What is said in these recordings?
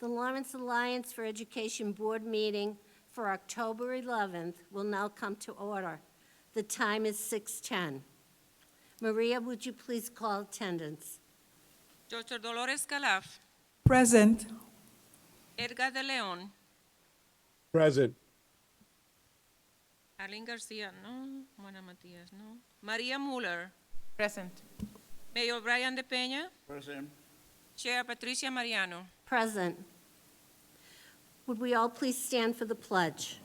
The Lawrence Alliance for Education Board meeting for October 11th will now come to order. The time is 6:10. Maria, would you please call attendance? Dr. Dolores Calaf, Present. Edgar de Leon, Present. Arlene Garcia, no. Juana Matias, no. Maria Muller, Present. Mayor Brian de Peña, Present. Chair Patricia Mariano. Present. Would we all please stand for the pledge?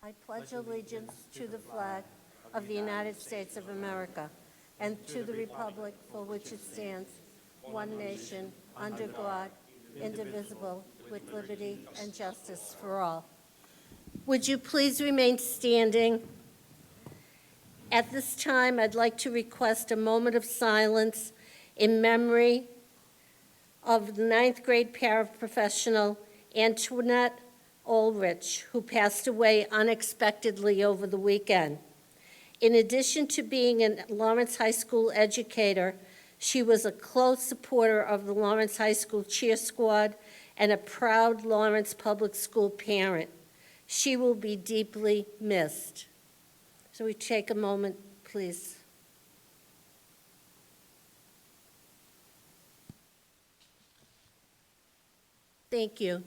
I pledge allegiance to the flag of the United States of America and to the republic for which it stands, one nation, under God, indivisible, with liberty and justice for all. Would you please remain standing? At this time, I'd like to request a moment of silence in memory of the ninth grade paraprofessional Antoinette Ulrich, who passed away unexpectedly over the weekend. In addition to being a Lawrence High School educator, she was a close supporter of the Lawrence High School cheer squad and a proud Lawrence Public School parent. She will be deeply missed. So we take a moment, please. Thank you.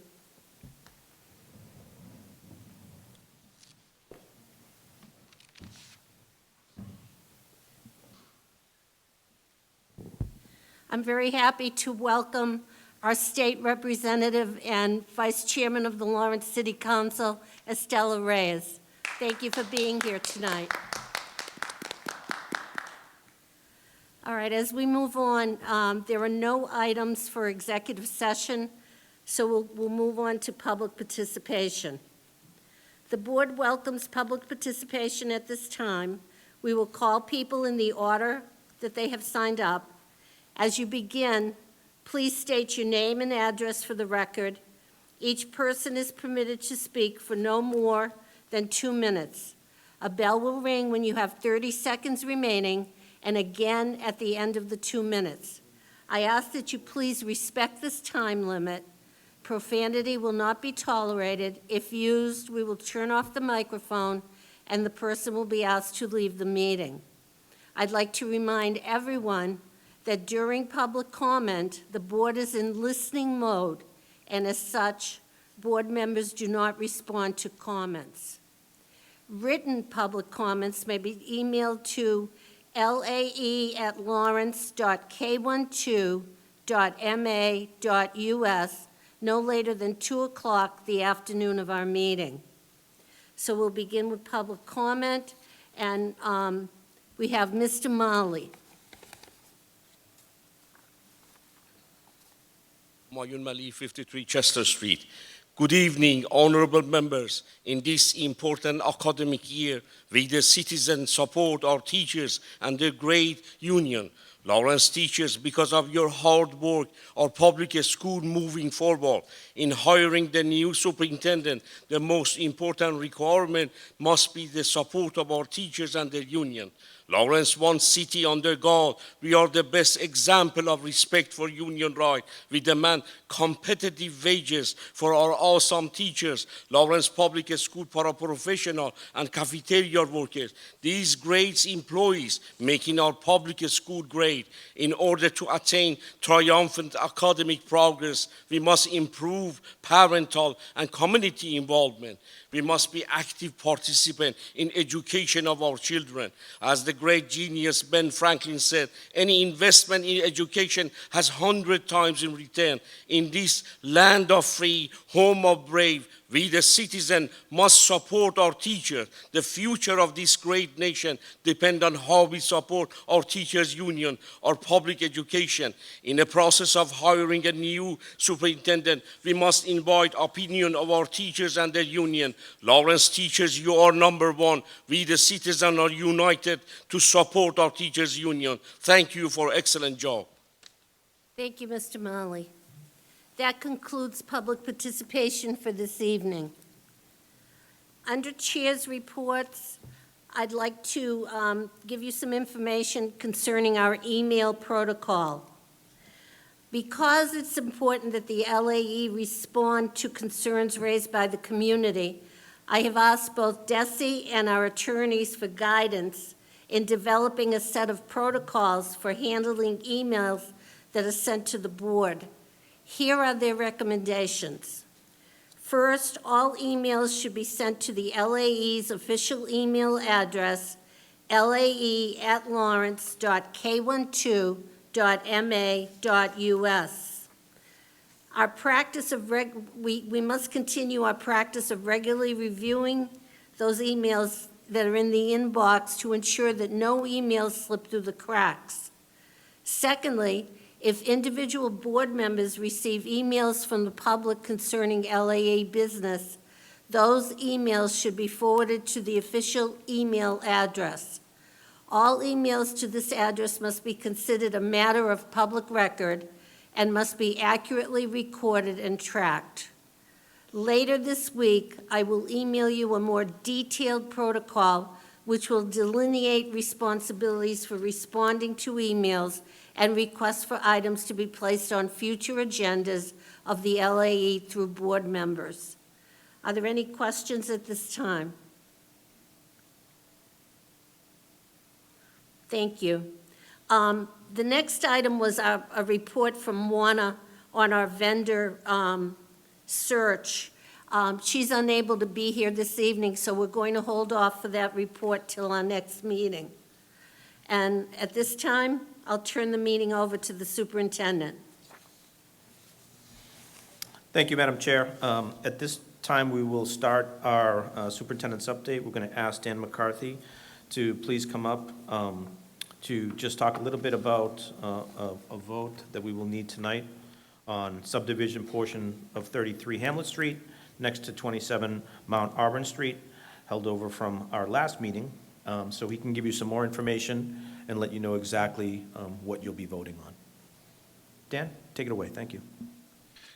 I'm very happy to welcome our state representative and vice chairman of the Lawrence City Council, Estella Reyes. Thank you for being here tonight. All right, as we move on, there are no items for executive session, so we'll move on to public participation. The board welcomes public participation at this time. We will call people in the order that they have signed up. As you begin, please state your name and address for the record. Each person is permitted to speak for no more than 2 minutes. A bell will ring when you have 30 seconds remaining, and again at the end of the 2 minutes. I ask that you please respect this time limit. Profanity will not be tolerated. If used, we will turn off the microphone, and the person will be asked to leave the meeting. I'd like to remind everyone that during public comment, the board is in listening mode, and as such, board members do not respond to comments. Written public comments may be emailed to lae@lawrence.k12.ma.us no later than 2 o'clock the afternoon of our meeting. So we'll begin with public comment, and we have Mr. Marley. Mayun Mali, 53 Chester Street. Good evening, honorable members. In this important academic year, we the citizens support our teachers and their great union. Lawrence teachers, because of your hard work, our public school moving forward. In hiring the new superintendent, the most important requirement must be the support of our teachers and their union. Lawrence, one city under God, we are the best example of respect for union rights. We demand competitive wages for our awesome teachers, Lawrence Public School paraprofessional and cafeteria workers. These great employees making our public school great. In order to attain triumphant academic progress, we must improve parental and community involvement. We must be active participants in education of our children. As the great genius Ben Franklin said, any investment in education has 100 times in return. In this land of free, home of brave, we the citizen must support our teachers. The future of this great nation depends on how we support our teachers' union, our public education. In the process of hiring a new superintendent, we must invite opinion of our teachers and their union. Lawrence teachers, you are number one. We the citizens are united to support our teachers' union. Thank you for excellent job. Thank you, Mr. Marley. That concludes public participation for this evening. Under Chair's reports, I'd like to give you some information concerning our email protocol. Because it's important that the LAE respond to concerns raised by the community, I have asked both DESI and our attorneys for guidance in developing a set of protocols for handling emails that are sent to the board. Here are their recommendations. First, all emails should be sent to the LAE's official email address, lae@lawrence.k12.ma.us. Our practice of we must continue our practice of regularly reviewing those emails that are in the inbox to ensure that no emails slip through the cracks. Secondly, if individual board members receive emails from the public concerning LAE business, those emails should be forwarded to the official email address. All emails to this address must be considered a matter of public record and must be accurately recorded and tracked. Later this week, I will email you a more detailed protocol which will delineate responsibilities for responding to emails and requests for items to be placed on future agendas of the LAE through board members. Are there any questions at this time? Thank you. The next item was a report from Warner on our vendor search. She's unable to be here this evening, so we're going to hold off for that report till our next meeting. And at this time, I'll turn the meeting over to the superintendent. Thank you, Madam Chair. At this time, we will start our superintendent's update. We're going to ask Dan McCarthy to please come up to just talk a little bit about a vote that we will need tonight on subdivision portion of 33 Hamlet Street next to 27 Mount Auburn Street, held over from our last meeting, so he can give you some more information and let you know exactly what you'll be voting on. Dan, take it away. Thank you.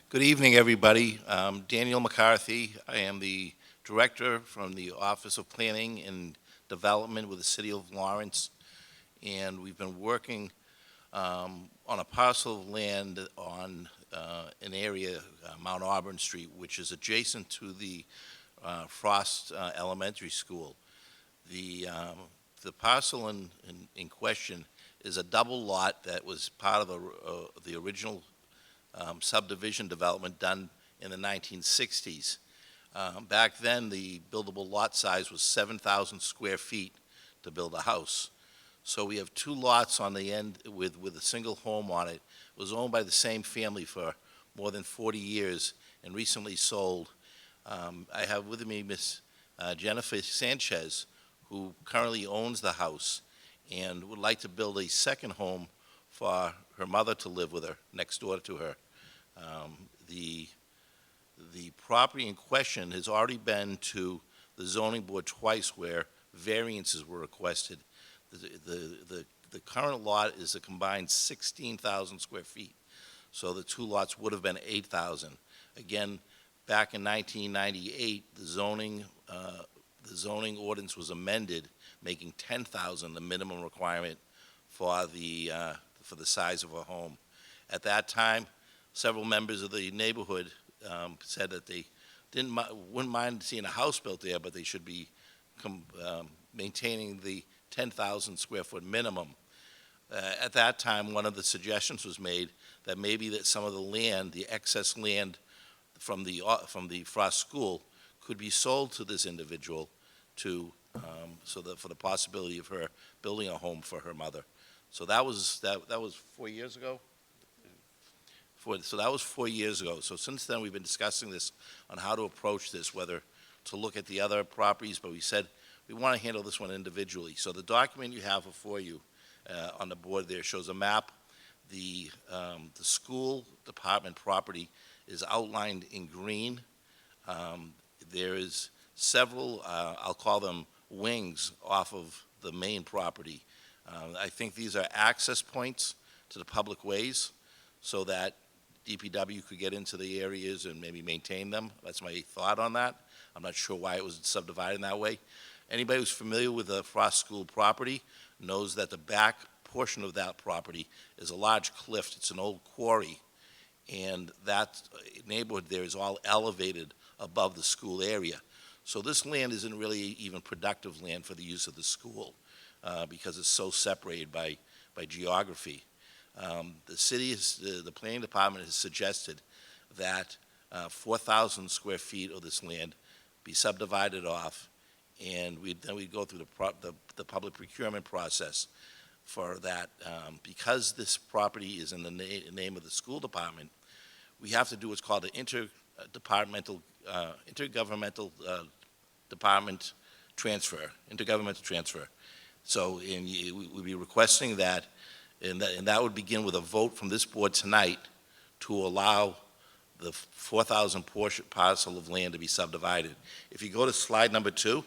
Good evening, everybody. Daniel McCarthy. I am the director from the Office of Planning and Development with the City of Lawrence, and we've been working on a parcel of land on an area, Mount Auburn Street, which is adjacent to the Frost Elementary School. The parcel in question is a double lot that was part of the original subdivision development done in the 1960s. Back then, the buildable lot size was 7,000 square feet to build a house. So we have two lots on the end with a single home on it. It was owned by the same family for more than 40 years and recently sold. I have with me Miss Jennifer Sanchez, who currently owns the house and would like to build a second home for her mother to live with her, next door to her. The property in question has already been to the zoning board twice where variances were requested. The current lot is a combined 16,000 square feet, so the two lots would have been 8,000. Again, back in 1998, the zoning ordinance was amended, making 10,000 the minimum requirement for the size of a home. At that time, several members of the neighborhood said that they wouldn't mind seeing a house built there, but they should be maintaining the 10,000 square foot minimum. At that time, one of the suggestions was made that maybe that some of the land, the excess land from the Frost School, could be sold to this individual to for the possibility of her building a home for her mother. So that was 4 years ago. So that was 4 years ago. So since then, we've been discussing this on how to approach this, whether to look at the other properties, but we said we want to handle this one individually. So the document you have before you on the board there shows a map. The school department property is outlined in green. There is several, I'll call them wings off of the main property. I think these are access points to the public ways so that DPW could get into the areas and maybe maintain them. That's my thought on that. I'm not sure why it was subdivided in that way. Anybody who's familiar with the Frost School property knows that the back portion of that property is a large cliff. It's an old quarry, and that neighborhood there is all elevated above the school area. So this land isn't really even productive land for the use of the school because it's so separated by geography. The planning department has suggested that 4,000 square feet of this land be subdivided off, and then we go through the public procurement process for that. Because this property is in the name of the school department, we have to do what's called an intergovernmental transfer. So we'd be requesting that, and that would begin with a vote from this board tonight to allow the 4,000 parcel of land to be subdivided. If you go to slide number 2.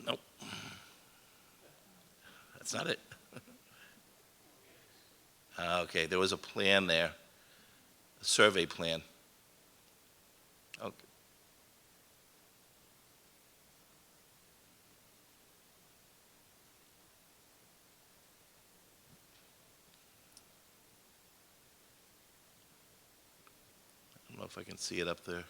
Nope. That's not it. Okay, there was a plan there, a survey plan. Okay. I don't know if I can see it up there.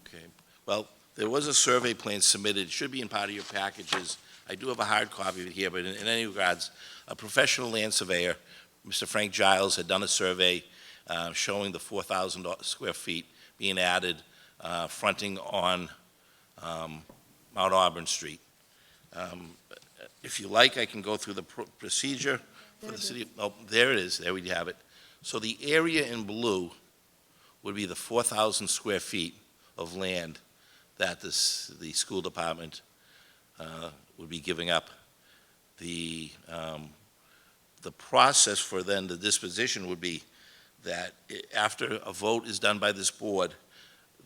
Okay, well, there was a survey plan submitted, it should be in part of your packages. I do have a hard copy of it here, but in any regards, a professional land surveyor, Mr. Frank Giles, had done a survey showing the 4,000 square feet being added fronting on Mount Auburn Street. If you like, I can go through the procedure for the city. Oh, there it is, there we have it. So the area in blue would be the 4,000 square feet of land that the school department would be giving up. The process for then the disposition would be that after a vote is done by this board,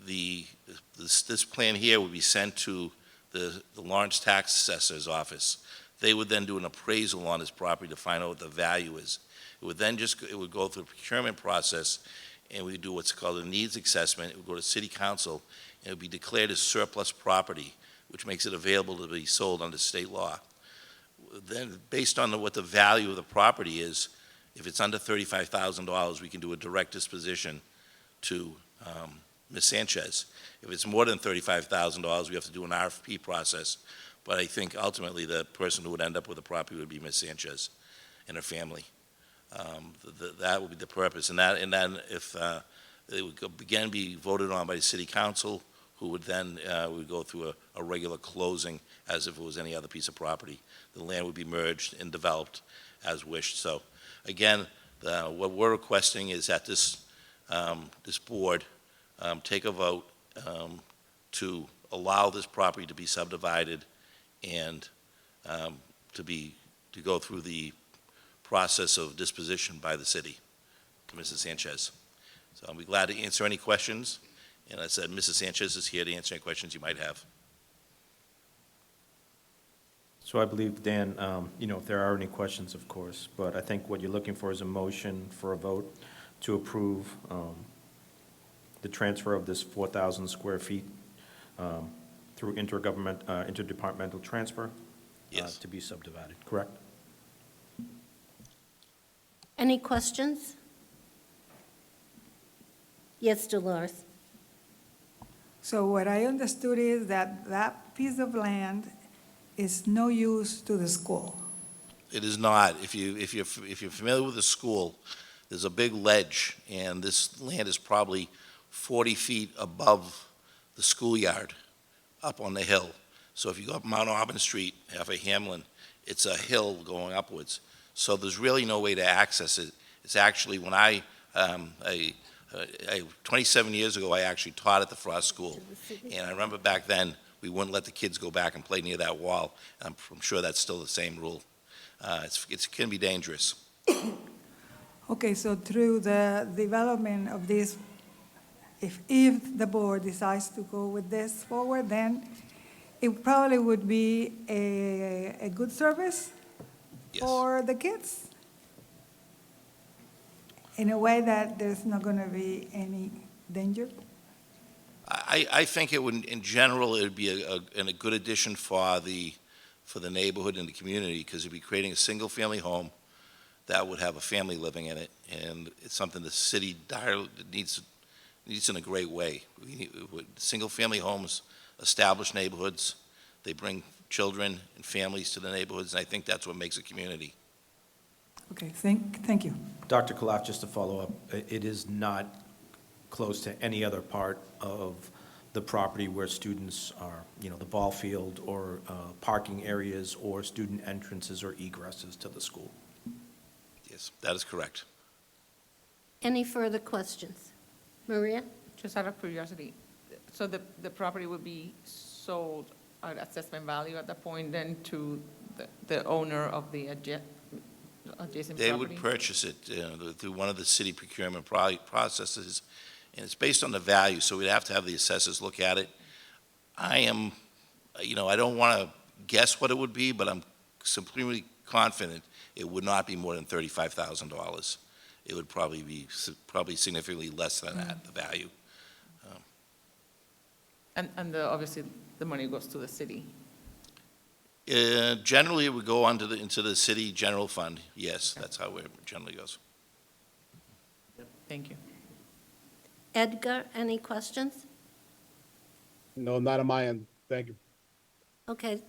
this plan here would be sent to the Lawrence Tax Assessor's office. They would then do an appraisal on this property to find out what the value is. It would then it would go through the procurement process, and we do what's called a needs assessment. It would go to City Council, and it would be declared as surplus property, which makes it available to be sold under state law. Then, based on what the value of the property is, if it's under $35,000, we can do a direct disposition to Ms. Sanchez. If it's more than $35,000, we have to do an RFP process. But I think ultimately the person who would end up with the property would be Ms. Sanchez and her family. That would be the purpose. And then if it would again be voted on by the City Council, who would then would go through a regular closing as if it was any other piece of property. The land would be merged and developed as wished. So again, what we're requesting is that this board take a vote to allow this property to be subdivided and to go through the process of disposition by the city to Mrs. Sanchez. So I'll be glad to answer any questions. And I said, Mrs. Sanchez is here to answer any questions you might have. So I believe, Dan, if there are any questions, of course, but I think what you're looking for is a motion for a vote to approve the transfer of this 4,000 square feet through interdepartmental transfer Yes. to be subdivided, correct? Any questions? Yes, Dolores. So what I understood is that that piece of land is no use to the school. It is not. If you're familiar with the school, there's a big ledge, and this land is probably 40 feet above the schoolyard up on the hill. So if you go up Mount Auburn Street, half of Hamlin, it's a hill going upwards. So there's really no way to access it. It's actually, when I 27 years ago, I actually taught at the Frost School. And I remember back then, we wouldn't let the kids go back and play near that wall. I'm sure that's still the same rule. It can be dangerous. Okay, so through the development of this, if the board decides to go with this forward, then it probably would be a good service Yes. for the kids in a way that there's not going to be any danger. I think it would, in general, it would be a good addition for the neighborhood and the community, because it'd be creating a single-family home that would have a family living in it, and it's something the city needs in a great way. Single-family homes establish neighborhoods, they bring children and families to the neighborhoods, and I think that's what makes a community. Okay, thank you. Dr. Kalaf, just to follow up, it is not close to any other part of the property where students are, the ball field or parking areas or student entrances or egresses to the school. Yes, that is correct. Any further questions? Maria? Just out of curiosity, so the property would be sold at assessment value at that point then to the owner of the adjacent property? They would purchase it through one of the city procurement processes, and it's based on the value, so we'd have to have the assessors look at it. I don't want to guess what it would be, but I'm supremely confident it would not be more than $35,000. It would probably be significantly less than that, the value. And obviously, the money goes to the city. Generally, it would go into the city general fund. Yes, that's how it generally goes. Thank you. Edgar, any questions? No, not on my end. Thank you. Okay.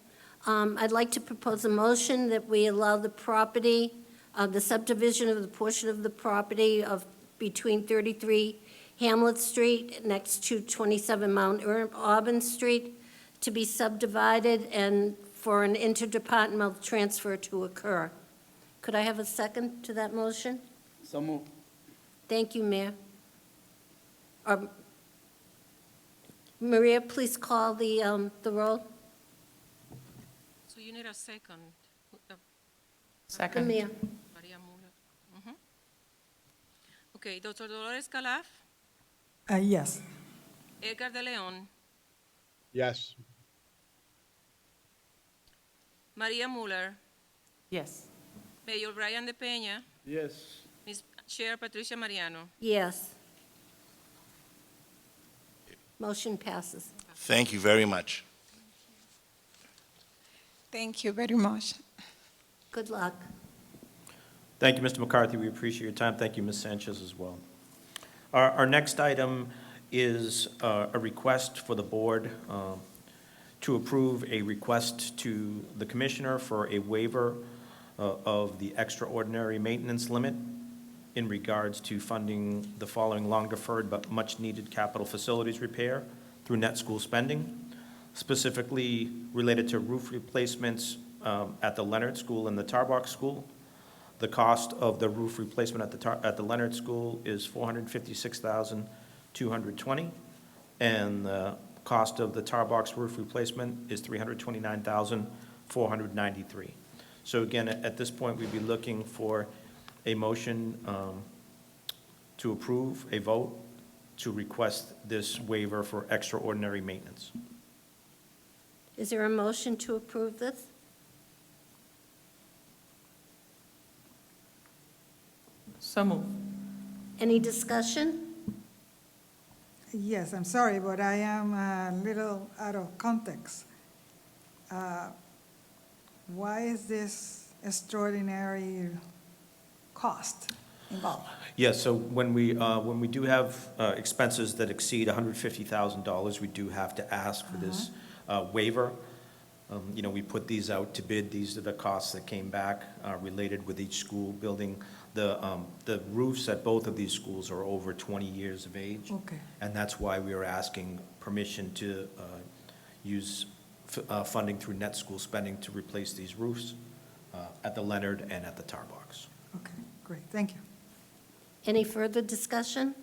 I'd like to propose a motion that we allow the property, the subdivision of the portion of the property of between 33 Hamlet Street next to 27 Mount Auburn Street to be subdivided and for an interdepartmental transfer to occur. Could I have a second to that motion? So moved. Thank you, Mayor. Maria, please call the roll. So you need a second. The Second. mayor. Maria Muller. Mhm. Okay, Dr. Dolores Calaf, Yes. Edgar de Leon, Yes. Maria Muller, Yes. Mayor Brian De Peña, Yes. Ms. Chair Patricia Mariano. Yes. Motion passes. Thank you very much. Thank you very much. Good luck. Thank you, Mr. McCarthy. We appreciate your time. Thank you, Ms. Sanchez, as well. Our next item is a request for the board to approve a request to the commissioner for a waiver of the extraordinary maintenance limit in regards to funding the following long-deferred but much-needed capital facilities repair through net school spending, specifically related to roof replacements at the Leonard School and the Tarbox School. The cost of the roof replacement at the Leonard School is $456,220, and the cost of the Tarbox roof replacement is $329,493. So again, at this point, we'd be looking for a motion to approve a vote to request this waiver for extraordinary maintenance. Is there a motion to approve this? So moved. Any discussion? Yes, I'm sorry, but I am a little out of context. Why is this extraordinary cost involved? Yes, so when we do have expenses that exceed $150,000, we do have to ask for this waiver. We put these out to bid. These are the costs that came back related with each school building. The roofs at both of these schools are over 20 years of age. Okay. And that's why we are asking permission to use funding through net school spending to replace these roofs at the Leonard and at the Tarbox. Okay, great, thank you. Any further discussion?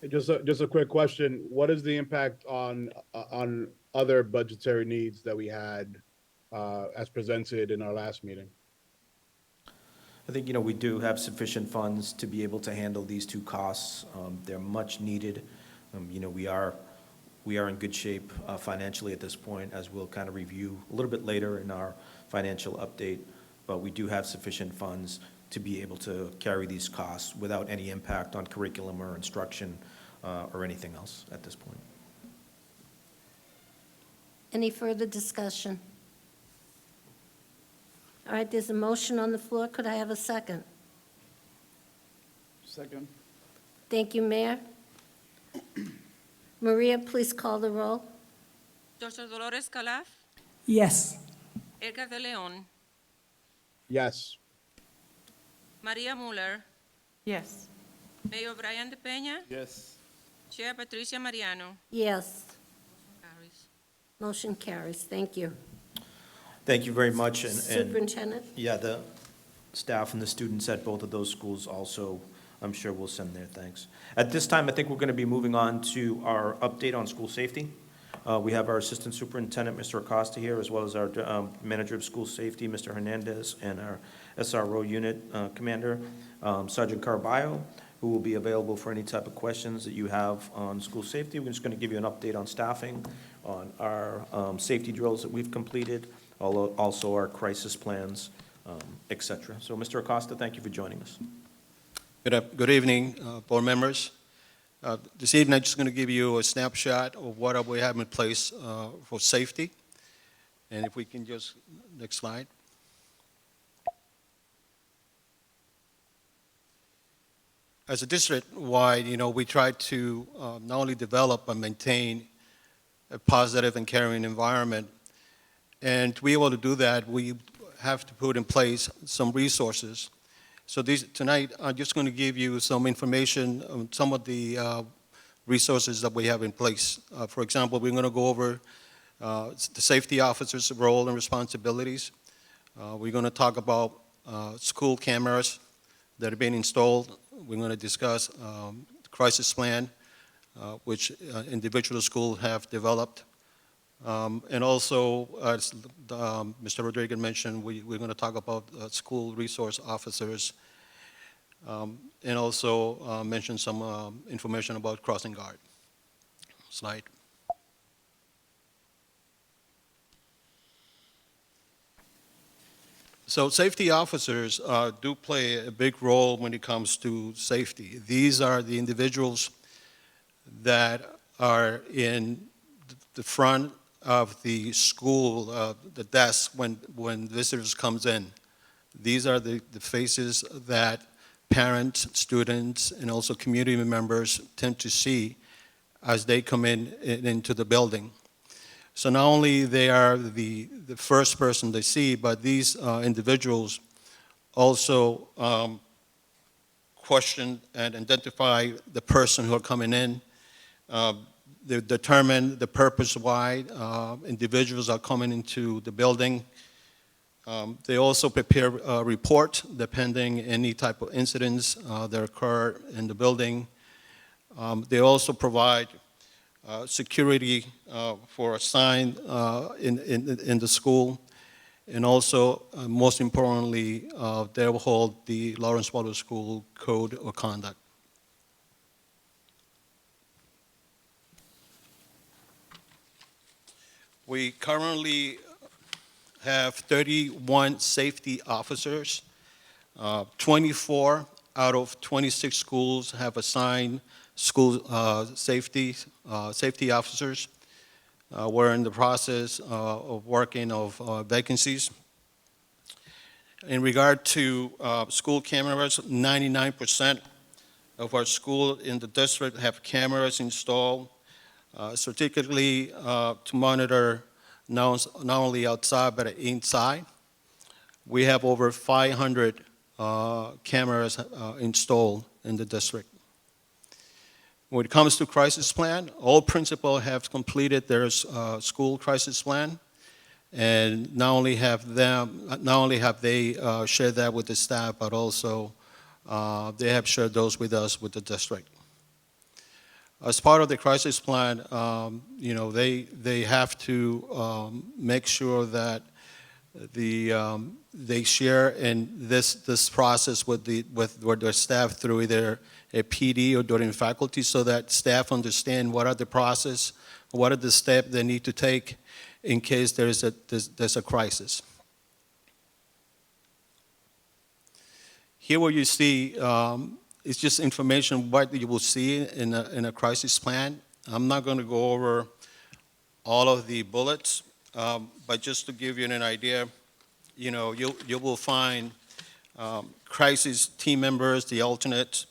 Just a quick question. What is the impact on other budgetary needs that we had as presented in our last meeting? I think, we do have sufficient funds to be able to handle these two costs. They're much needed. We are we are in good shape financially at this point, as we'll kind of review a little bit later in our financial update. But we do have sufficient funds to be able to carry these costs without any impact on curriculum or instruction or anything else at this point. Any further discussion? All right, there's a motion on the floor. Could I have a second? Second. Thank you, Mayor. Maria, please call the roll. Dr. Dolores Calaf, Yes. Edgar de Leon, Yes. Maria Muller, Yes. Mayor Brian De Peña, Yes. Chair Patricia Mariano. Yes, Carries. motion carries. Thank you. Thank you very much. And Superintendent? yeah, the staff and the students at both of those schools also, I'm sure, will send their thanks. At this time, I think we're going to be moving on to our update on school safety. We have our Assistant Superintendent, Mr. Acosta, here, as well as our Manager of School Safety, Mr. Hernandez, and our SRO Unit Commander, Sergeant Carballo, who will be available for any type of questions that you have on school safety. We're just going to give you an update on staffing, on our safety drills that we've completed, also our crisis plans, et cetera. So, Mr. Acosta, thank you for joining us. Good evening, board members. This evening, I'm just going to give you a snapshot of what we have in place for safety. And if we can just, next slide. As a district-wide, we try to not only develop but maintain a positive and caring environment. And to be able to do that, we have to put in place some resources. So tonight, I'm just going to give you some information on some of the resources that we have in place. For example, we're going to go over the safety officer's role and responsibilities. We're going to talk about school cameras that are being installed. We're going to discuss the crisis plan, which individual schools have developed. And also, as Mr. Rodriguez mentioned, we're going to talk about school resource officers, and also mention some information about crossing guard. Slide. So safety officers do play a big role when it comes to safety. These are the individuals that are in the front of the school, the desk when visitors comes in. These are the faces that parents, students, and also community members tend to see as they come into the building. So not only they are the first person they see, but these individuals also question and identify the person who are coming in. They determine the purpose why individuals are coming into the building. They also prepare a report depending any type of incidents that occur in the building. They also provide security for assigned in the school. And also, most importantly, they will hold the Lawrence Public School Code of Conduct. We currently have 31 safety officers. 24 out of 26 schools have assigned school safety officers. We're in the process of working of vacancies. In regard to school cameras, 99% of our schools in the district have cameras installed, particularly to monitor not only outside but inside. We have over 500 cameras installed in the district. When it comes to crisis plan, all principals have completed their school crisis plan, and not only have they shared that with the staff, but also they have shared those with us, with the district. As part of the crisis plan, they have to make sure that they share in this process with their staff through either a PD or during faculty so that staff understand what are the process, what are the steps they need to take in case there's a crisis. Here what you see is just information what you will see in a crisis plan. I'm not going to go over all of the bullets, but just to give you an idea, you will find crisis team members, the alternates,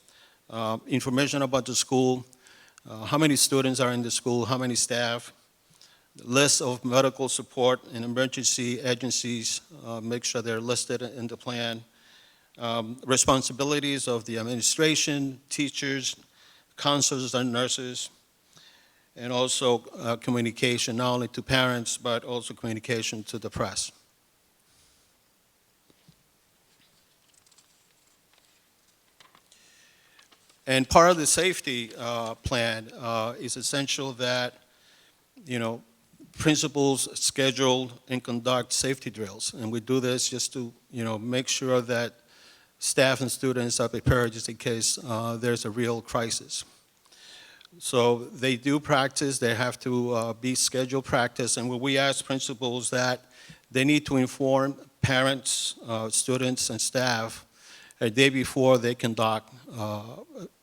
information about the school, how many students are in the school, how many staff, list of medical support and emergency agencies, make sure they're listed in the plan, responsibilities of the administration, teachers, counselors and nurses, and also communication not only to parents but also communication to the press. And part of the safety plan is essential that, principals schedule and conduct safety drills. And we do this just to, make sure that staff and students are prepared just in case there's a real crisis. So they do practice, they have to be scheduled practice, and we ask principals that they need to inform parents, students, and staff a day before they conduct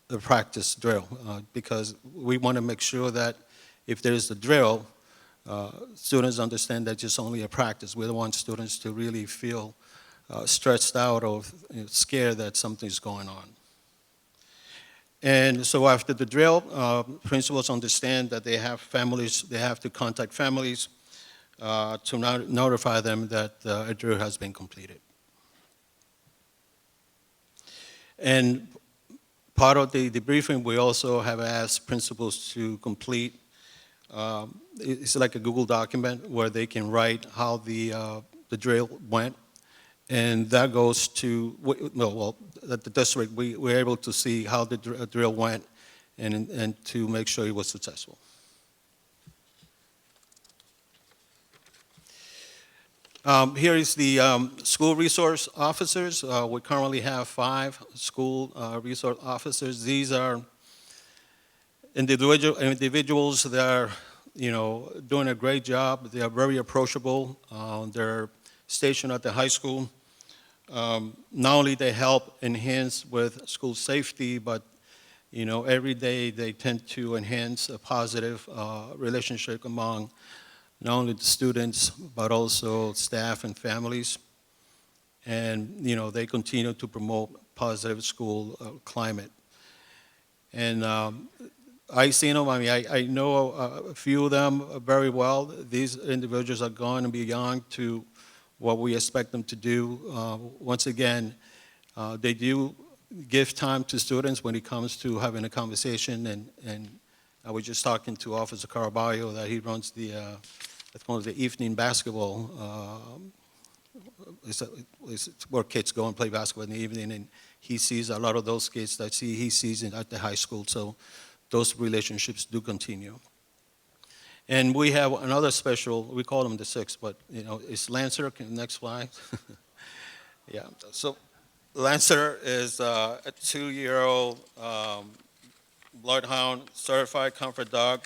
the practice drill, because we want to make sure that if there's a drill, students understand that it's only a practice. We don't want students to really feel stressed out or scared that something's going on. And so after the drill, principals understand that they have families, they have to contact families to notify them that a drill has been completed. And part of the debriefing, we also have asked principals to complete, it's like a Google document where they can write how the drill went. And that goes to, at the district, we're able to see how the drill went and to make sure it was successful. Here is the school resource officers. We currently have 5 school resource officers. These are individuals that are, doing a great job. They are very approachable. They're stationed at the high school. Not only they help enhance with school safety, but every day they tend to enhance a positive relationship among not only the students, but also staff and families. And, they continue to promote positive school climate. And I've seen them, I know a few of them very well. These individuals are going beyond to what we expect them to do. Once again, they do give time to students when it comes to having a conversation. And I was just talking to Officer Caraballo that he runs the evening basketball. It's where kids go and play basketball in the evening, and he sees a lot of those kids that he sees at the high school. So those relationships do continue. And we have another special, we call them the 6, but it's Lancer. Next slide. Yeah, so Lancer is a 2-year-old bloodhound, certified comfort dog.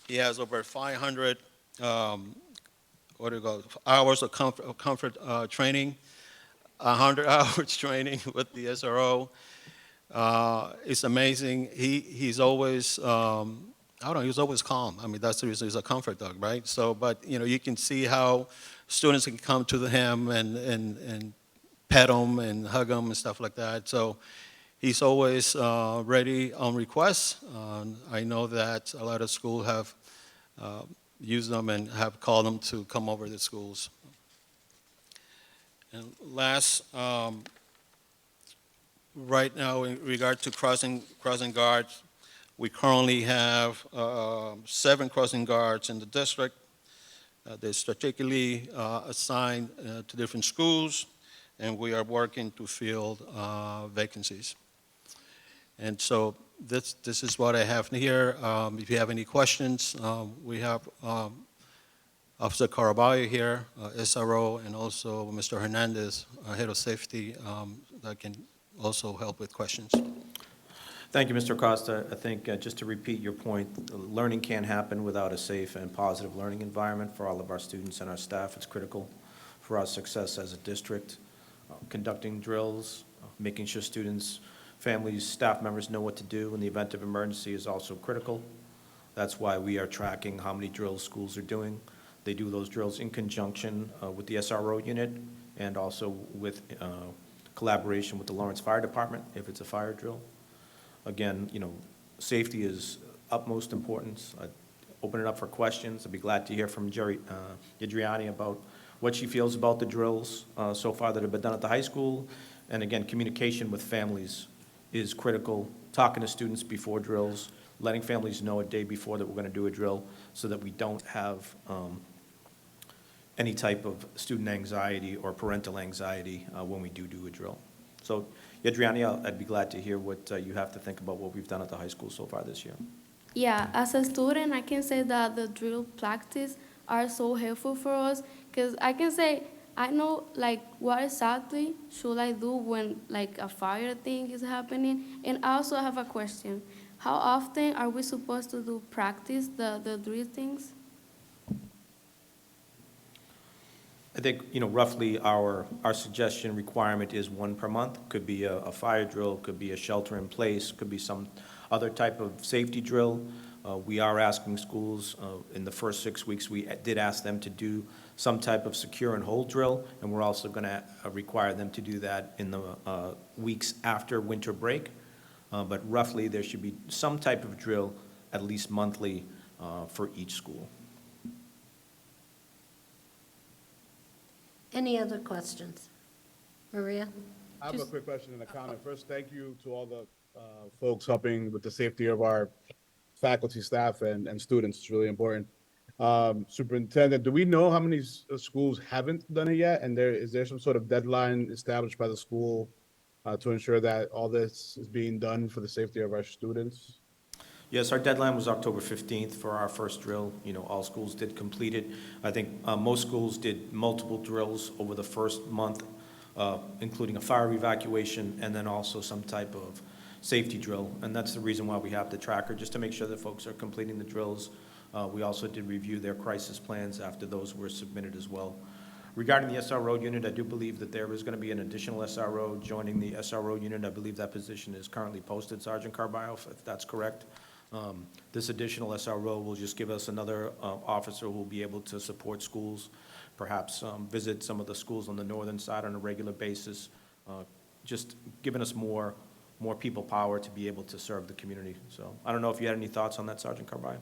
He has over 500 hours of comfort training, 100 hours training with the SRO. It's amazing. He's always, he's always calm. That's the reason he's a comfort dog, right? So, but, you can see how students can come to him and pet him and hug him and stuff like that. So he's always ready on request. I know that a lot of schools have used them and have called them to come over to schools. And last, right now in regard to crossing guards, we currently have 7 crossing guards in the district. They're strategically assigned to different schools, and we are working to fill vacancies. And so this is what I have here. If you have any questions, we have Officer Caraballo here, SRO, and also Mr. Hernandez, Head of Safety, that can also help with questions. Thank you, Mr. Acosta. I think, just to repeat your point, learning can't happen without a safe and positive learning environment for all of our students and our staff. It's critical for our success as a district. Conducting drills, making sure students, families, staff members know what to do in the event of emergency is also critical. That's why we are tracking how many drills schools are doing. They do those drills in conjunction with the SRO unit and also with collaboration with the Lawrence Fire Department if it's a fire drill. Again, safety is utmost importance. I'd open it up for questions. I'd be glad to hear from Jerry Idriani about what she feels about the drills so far that have been done at the high school. And again, communication with families is critical. Talking to students before drills, letting families know a day before that we're going to do a drill so that we don't have any type of student anxiety or parental anxiety when we do a drill. So, Adriani, I'd be glad to hear what you have to think about what we've done at the high school so far this year. Yeah, as a student, I can say that the drill practice are so helpful for us because I can say I know like what exactly should I do when like a fire thing is happening. And I also have a question. How often are we supposed to do practice the drill things? I think, roughly our suggestion requirement is one per month. Could be a fire drill, could be a shelter in place, could be some other type of safety drill. We are asking schools, in the first 6 weeks, we did ask them to do some type of secure and hold drill, and we're also going to require them to do that in the weeks after winter break. But roughly, there should be some type of drill at least monthly for each school. Any other questions? Maria? I have a quick question and a comment. First, thank you to all the folks helping with the safety of our faculty, staff, and students. It's really important. Superintendent, do we know how many schools haven't done it yet? And is there some sort of deadline established by the school to ensure that all this is being done for the safety of our students? Yes, our deadline was October 15th for our first drill. All schools did complete it. I think most schools did multiple drills over the first month, including a fire evacuation and then also some type of safety drill. And that's the reason why we have the tracker, just to make sure that folks are completing the drills. We also did review their crisis plans after those were submitted as well. Regarding the SRO unit, I do believe that there is going to be an additional SRO joining the SRO unit. I believe that position is currently posted, Sergeant Carballo, if that's correct. This additional SRO will just give us another officer who will be able to support schools, perhaps visit some of the schools on the northern side on a regular basis, just giving us more people power to be able to serve the community. So I don't know if you had any thoughts on that, Sergeant Carballo.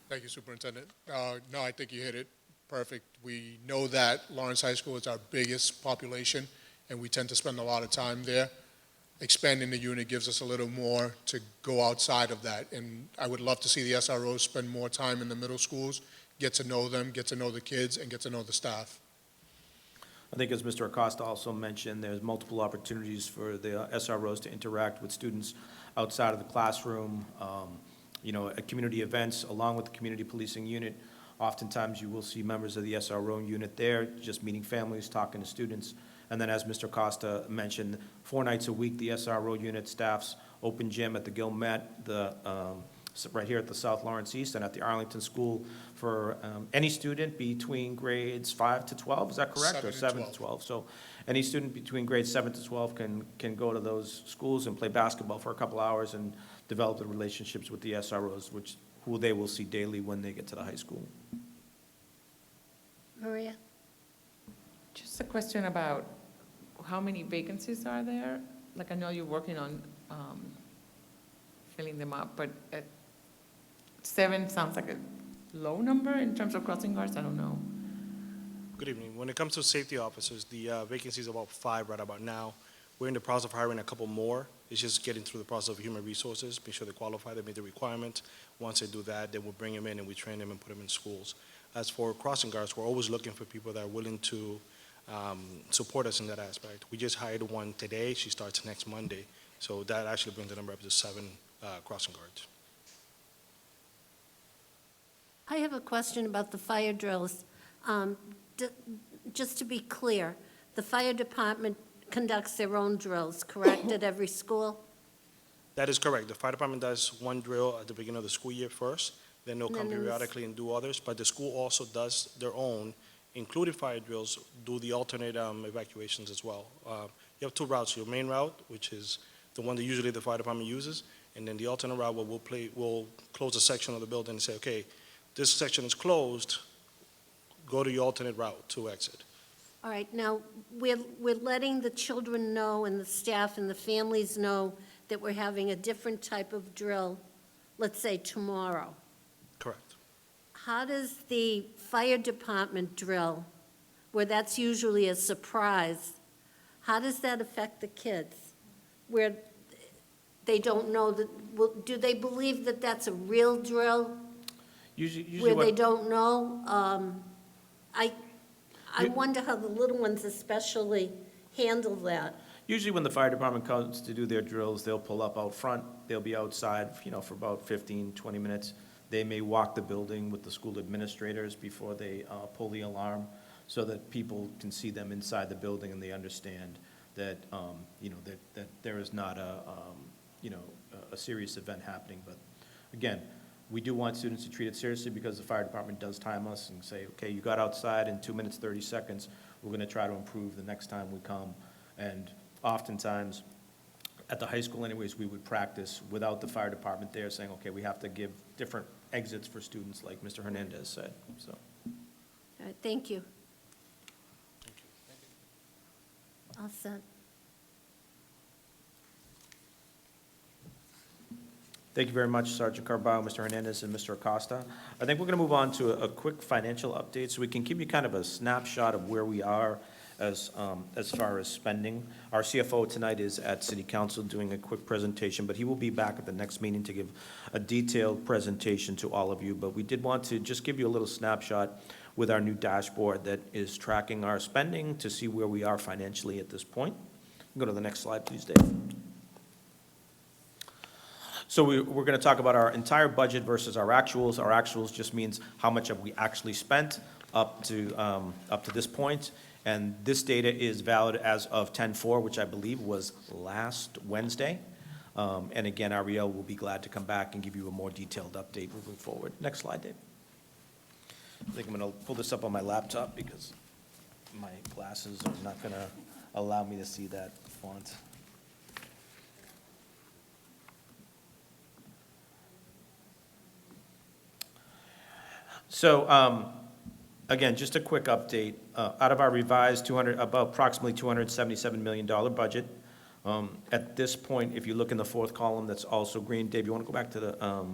Thank you, Superintendent. No, I think you hit it perfect. We know that Lawrence High School is our biggest population, and we tend to spend a lot of time there. Expanding the unit gives us a little more to go outside of that, and I would love to see the SROs spend more time in the middle schools, get to know them, get to know the kids, and get to know the staff. I think as Mr. Acosta also mentioned, there's multiple opportunities for the SROs to interact with students outside of the classroom, at community events along with the community policing unit. Oftentimes you will see members of the SRO unit there, just meeting families, talking to students. And then as Mr. Costa mentioned, 4 nights a week, the SRO unit staffs open gym at the Gilmet, right here at the South Lawrence East and at the Arlington School for any student between grades 5 to 12, is that correct? Or 7 to 12. So any student between grades 7 to 12 can go to those schools and play basketball for a couple hours and develop the relationships with the SROs, who they will see daily when they get to the high school. Maria? Just a question about how many vacancies are there? Like, I know you're working on filling them up, but 7 sounds like a low number in terms of crossing guards. I don't know. Good evening. When it comes to safety officers, the vacancy is about 5 right about now. We're in the process of hiring a couple more. It's just getting through the process of human resources, make sure they qualify, they meet the requirements. Once they do that, then we'll bring them in and we train them and put them in schools. As for crossing guards, we're always looking for people that are willing to support us in that aspect. We just hired one today. She starts next Monday. So that actually brings the number up to 7 crossing guards. I have a question about the fire drills. Just to be clear, the fire department conducts their own drills, correct, at every school? That is correct. The fire department does one drill at the beginning of the school year first, then they'll And come then in the s- periodically and do others, but the school also does their own, including fire drills, do the alternate evacuations as well. You have two routes, your main route, which is the one that usually the fire department uses, and then the alternate route where we'll close a section of the building and say, okay, this section is closed, go to your alternate route to exit. All right, now, we're letting the children know and the staff and the families know that we're having a different type of drill, let's say tomorrow. Correct. How does the fire department drill, where that's usually a surprise, how does that affect the kids? Where they don't know that, do they believe that that's a real drill? Usually Where they what, don't know? I You- wonder how the little ones especially handle that. usually when the fire department comes to do their drills, they'll pull up out front, they'll be outside, for about 15, 20 minutes. They may walk the building with the school administrators before they pull the alarm, so that people can see them inside the building and they understand that, that there is not a serious event happening. But again, we do want students to treat it seriously because the fire department does time us and say, okay, you got outside in 2 minutes, 30 seconds. We're going to try to improve the next time we come. And oftentimes, at the high school anyways, we would practice without the fire department there saying, okay, we have to give different exits for students, like Mr. Hernandez said, so. All right, thank you. All set. Thank you very much, Sergeant Carballo, Mr. Hernandez, and Mr. Acosta. I think we're going to move on to a quick financial update, so we can give you kind of a snapshot of where we are as far as spending. Our CFO tonight is at City Council doing a quick presentation, but he will be back at the next meeting to give a detailed presentation to all of you. But we did want to just give you a little snapshot with our new dashboard that is tracking our spending to see where we are financially at this point. Go to the next slide, please, Dave. So we're going to talk about our entire budget versus our actuals. Our actuals just means how much have we actually spent up to this point. And this data is valid as of 10/4, which I believe was last Wednesday. And again, Ariel will be glad to come back and give you a more detailed update moving forward. Next slide, Dave. I think I'm going to pull this up on my laptop because my glasses are not going to allow me to see that font. So, again, just a quick update. Out of our revised approximately $277 million budget, at this point, if you look in the fourth column, that's also green. Dave, you want to go back to the,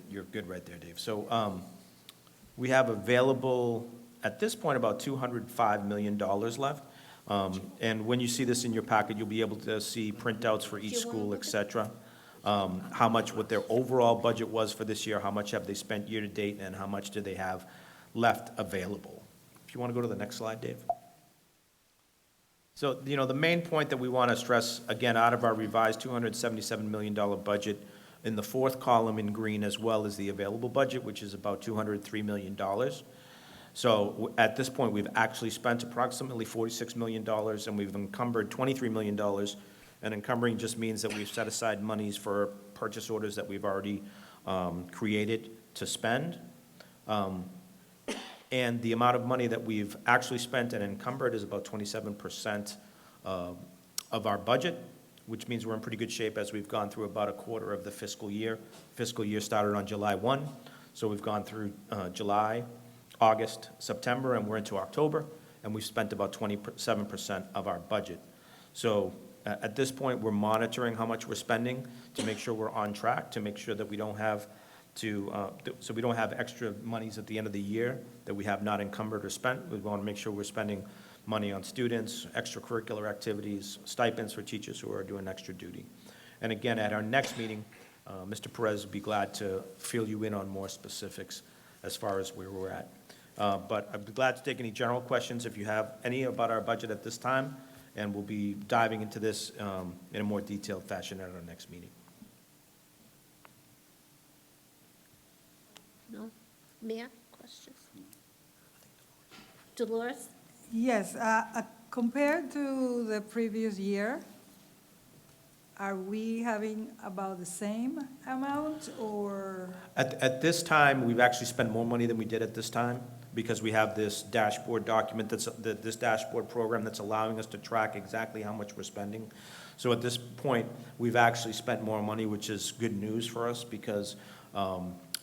you're good right there, Dave. So, we have available, at this point, about $205 million left. And when you see this in your packet, you'll be able to see printouts for each school, et cetera. How much, what their overall budget was for this year, how much have they spent year-to-date, and how much do they have left available. If you want to go to the next slide, Dave. So, the main point that we want to stress, again, out of our revised $277 million budget, in the fourth column in green, as well as the available budget, which is about $203 million. So at this point, we've actually spent approximately $46 million, and we've encumbered $23 million. And encumbering just means that we've set aside monies for purchase orders that we've already created to spend. And the amount of money that we've actually spent and encumbered is about 27% of our budget, which means we're in pretty good shape as we've gone through about a quarter of the fiscal year. Fiscal year started on July 1, so we've gone through July, August, September, and we're into October, and we've spent about 27% of our budget. So at this point, we're monitoring how much we're spending to make sure we're on track, to make sure that we don't have so we don't have extra monies at the end of the year that we have not encumbered or spent. We want to make sure we're spending money on students, extracurricular activities, stipends for teachers who are doing extra duty. And again, at our next meeting, Mr. Perez will be glad to fill you in on more specifics as far as where we're at. But I'd be glad to take any general questions if you have any about our budget at this time, and we'll be diving into this in a more detailed fashion at our next meeting. No? Mayor, questions? Dolores? Yes, a Compared to the previous year, are we having about the same amount or? At this time, we've actually spent more money than we did at this time because we have this dashboard document this dashboard program that's allowing us to track exactly how much we're spending. So at this point, we've actually spent more money, which is good news for us because,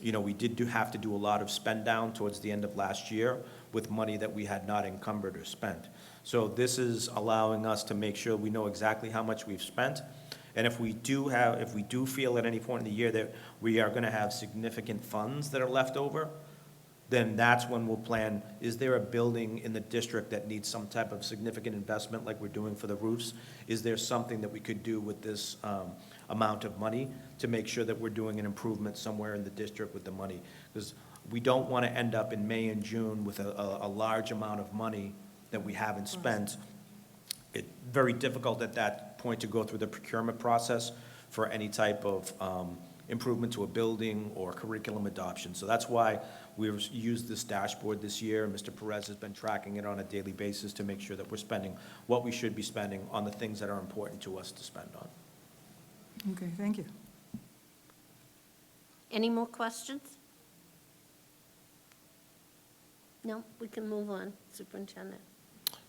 we did have to do a lot of spend down towards the end of last year with money that we had not encumbered or spent. So this is allowing us to make sure we know exactly how much we've spent. And if we do feel at any point in the year that we are going to have significant funds that are left over, then that's when we'll plan, is there a building in the district that needs some type of significant investment like we're doing for the roofs? Is there something that we could do with this amount of money to make sure that we're doing an improvement somewhere in the district with the money? Because we don't want to end up in May and June with a large amount of money that we haven't spent. It's very difficult at that point to go through the procurement process for any type of improvement to a building or curriculum adoption. So that's why we've used this dashboard this year. Mr. Perez has been tracking it on a daily basis to make sure that we're spending what we should be spending on the things that are important to us to spend on. Okay, thank you. Any more questions? No, we can move on, Superintendent.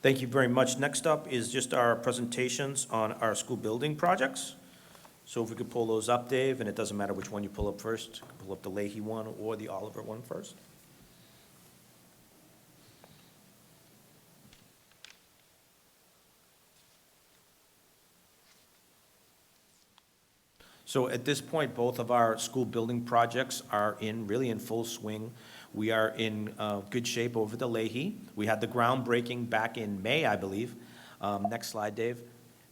Thank you very much. Next up is just our presentations on our school building projects. So if we could pull those up, Dave, and it doesn't matter which one you pull up first. You can pull up the LAE one or the Oliver one first. So at this point, both of our school building projects are really in full swing. We are in good shape over the LAE. We had the groundbreaking back in May, I believe. Next slide, Dave.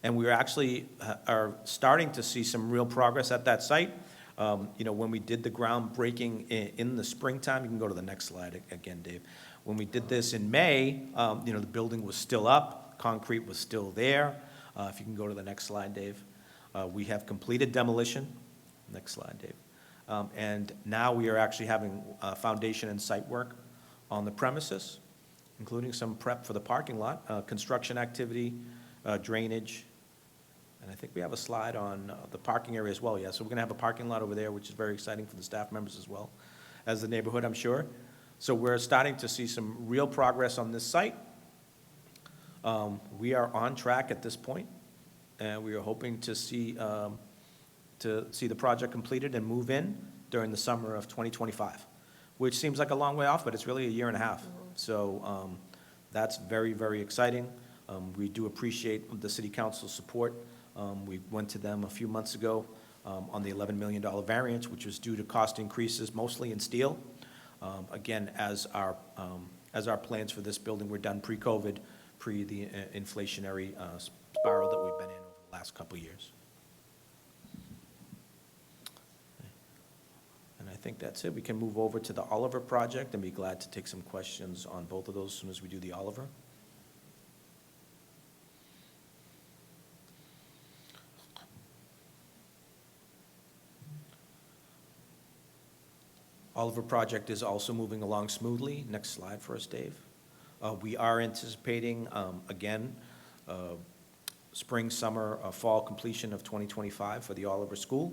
And we are starting to see some real progress at that site. When we did the groundbreaking in the springtime, you can go to the next slide again, Dave. When we did this in May, the building was still up, concrete was still there. If you can go to the next slide, Dave. We have completed demolition. Next slide, Dave. And now we are actually having foundation and site work on the premises, including some prep for the parking lot, construction activity, drainage. And I think we have a slide on the parking area as well, yeah. So we're going to have a parking lot over there, which is very exciting for the staff members as well as the neighborhood, I'm sure. So we're starting to see some real progress on this site. We are on track at this point, and we are hoping to see the project completed and move in during the summer of 2025, which seems like a long way off, but it's really a year and a half. So that's very, very exciting. We do appreciate the city council's support. We went to them a few months ago on the $11 million variance, which was due to cost increases, mostly in steel. Again, as our plans for this building were done pre-COVID, pre the inflationary spiral that we've been in over the last couple of years. And I think that's it. We can move over to the Oliver project and be glad to take some questions on both of those as soon as we do the Oliver. Oliver project is also moving along smoothly. Next slide for us, Dave. We are anticipating, again, spring, summer, fall completion of 2025 for the Oliver School.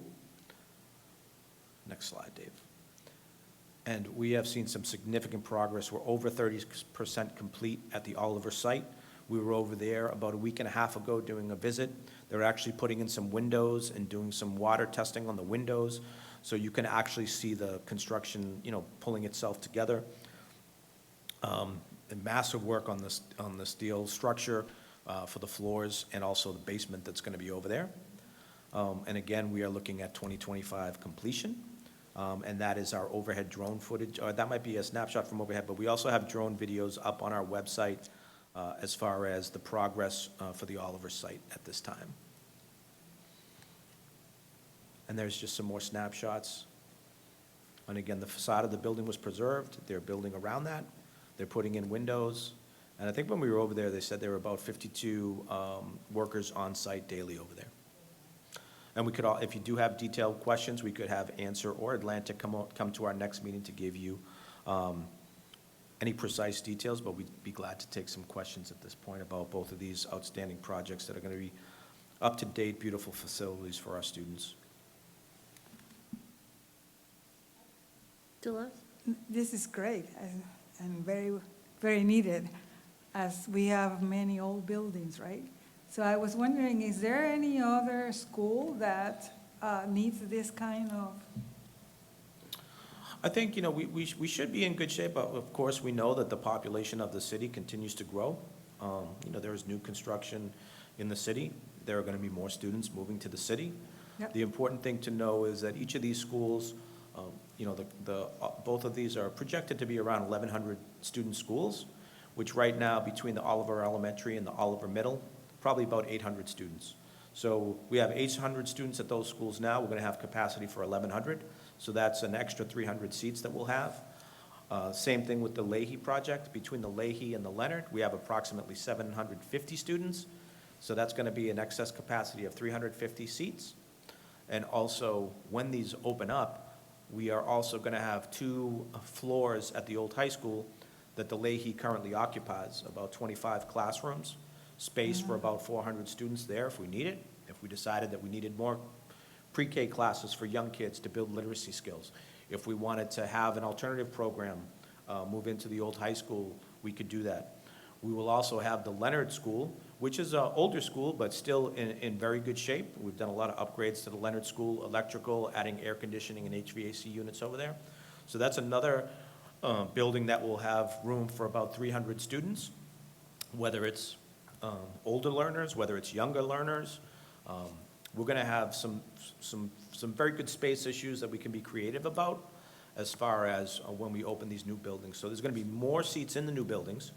Next slide, Dave. And we have seen some significant progress. We're over 30% complete at the Oliver site. We were over there about a week and a half ago doing a visit. They're actually putting in some windows and doing some water testing on the windows, so you can actually see the construction, pulling itself together. Massive work on the steel structure for the floors and also the basement that's going to be over there. And again, we are looking at 2025 completion. And that is our overhead drone footage, or that might be a snapshot from overhead, but we also have drone videos up on our website as far as the progress for the Oliver site at this time. And there's just some more snapshots. And again, the facade of the building was preserved. They're building around that. They're putting in windows. And I think when we were over there, they said there were about 52 workers on site daily over there. And we could if you do have detailed questions, we could have Answer or Atlantic come to our next meeting to give you any precise details, but we'd be glad to take some questions at this point about both of these outstanding projects that are going to be up-to-date, beautiful facilities for our students. Dolores? This is great and very, very needed, as we have many old buildings, right? So I was wondering, is there any other school that needs this kind of? I think, we should be in good shape, but of course, we know that the population of the city continues to grow. There is new construction in the city. There are going to be more students moving to the city. Yep. The important thing to know is that each of these schools, both of these are projected to be around 1,100 student schools, which right now, between the Oliver Elementary and the Oliver Middle, probably about 800 students. So we have 800 students at those schools now. We're going to have capacity for 1,100. So that's an extra 300 seats that we'll have. Same thing with the LAE project. Between the LAE and the Leonard, we have approximately 750 students. So that's going to be an excess capacity of 350 seats. And also, when these open up, we are also going to have 2 floors at the old high school that the LAE currently occupies, about 25 classrooms, space for about 400 students there if we need it, if we decided that we needed more pre-K classes for young kids to build literacy skills. If we wanted to have an alternative program move into the old high school, we could do that. We will also have the Leonard School, which is an older school, but still in very good shape. We've done a lot of upgrades to the Leonard School, electrical, adding air conditioning and HVAC units over there. So that's another building that will have room for about 300 students, whether it's older learners, whether it's younger learners. We're going to have some very good space issues that we can be creative about as far as when we open these new buildings. So there's going to be more seats in the new buildings,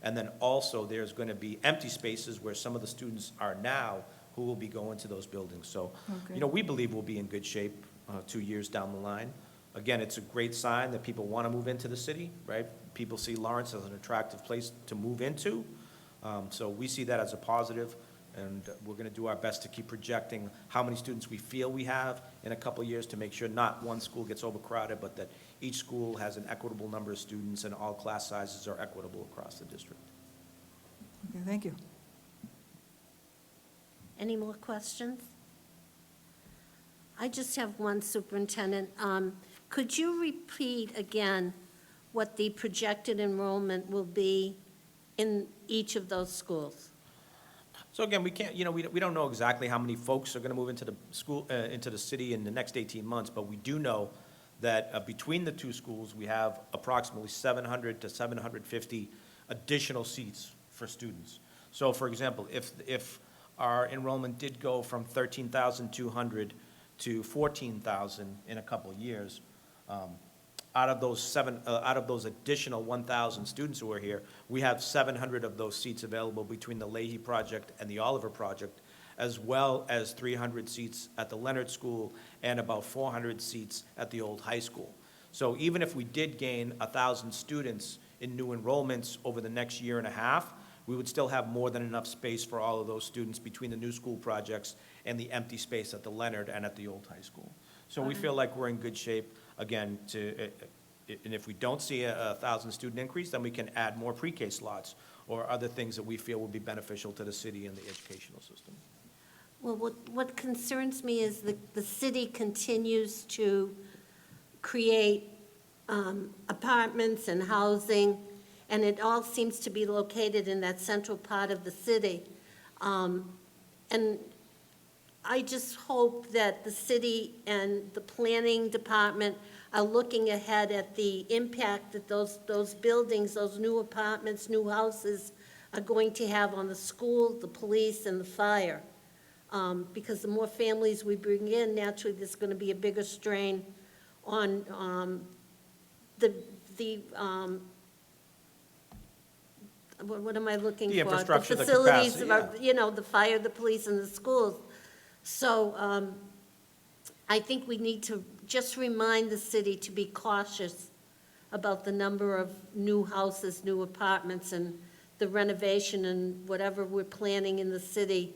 and then also there's going to be empty spaces where some of the students are now who will be going to those buildings. So, Okay. we believe we'll be in good shape 2 years down the line. Again, it's a great sign that people want to move into the city, right? People see Lawrence as an attractive place to move into. So we see that as a positive, and we're going to do our best to keep projecting how many students we feel we have in a couple of years to make sure not one school gets overcrowded, but that each school has an equitable number of students and all class sizes are equitable across the district. Okay, thank you. Any more questions? I just have one, Superintendent. Could you repeat again what the projected enrollment will be in each of those schools? So again, we can't, we don't know exactly how many folks are going to move into the school, into the city in the next 18 months, but we do know that between the 2 schools, we have approximately 700 to 750 additional seats for students. So for example, if our enrollment did go from 13,200 to 14,000 in a couple of years, out of those additional 1,000 students who are here, we have 700 of those seats available between the LAE project and the Oliver project, as well as 300 seats at the Leonard School and about 400 seats at the old high school. So even if we did gain 1,000 students in new enrollments over the next year and a half, we would still have more than enough space for all of those students between the new school projects and the empty space at the Leonard and at the old high school. So we feel like we're in good shape, again, and if we don't see a 1,000 student increase, then we can add more pre-K slots or other things that we feel would be beneficial to the city and the educational system. Well, what concerns me is the city continues to create apartments and housing, and it all seems to be located in that central part of the city. And I just hope that the city and the planning department are looking ahead at the impact that those buildings, those new apartments, new houses are going to have on the school, the police, and the fire. Because the more families we bring in, naturally, there's going to be a bigger strain on what am I looking for? The infrastructure, the facilities, capacity, yeah. The fire, the police, and the schools. So I think we need to just remind the city to be cautious about the number of new houses, new apartments, and the renovation and whatever we're planning in the city,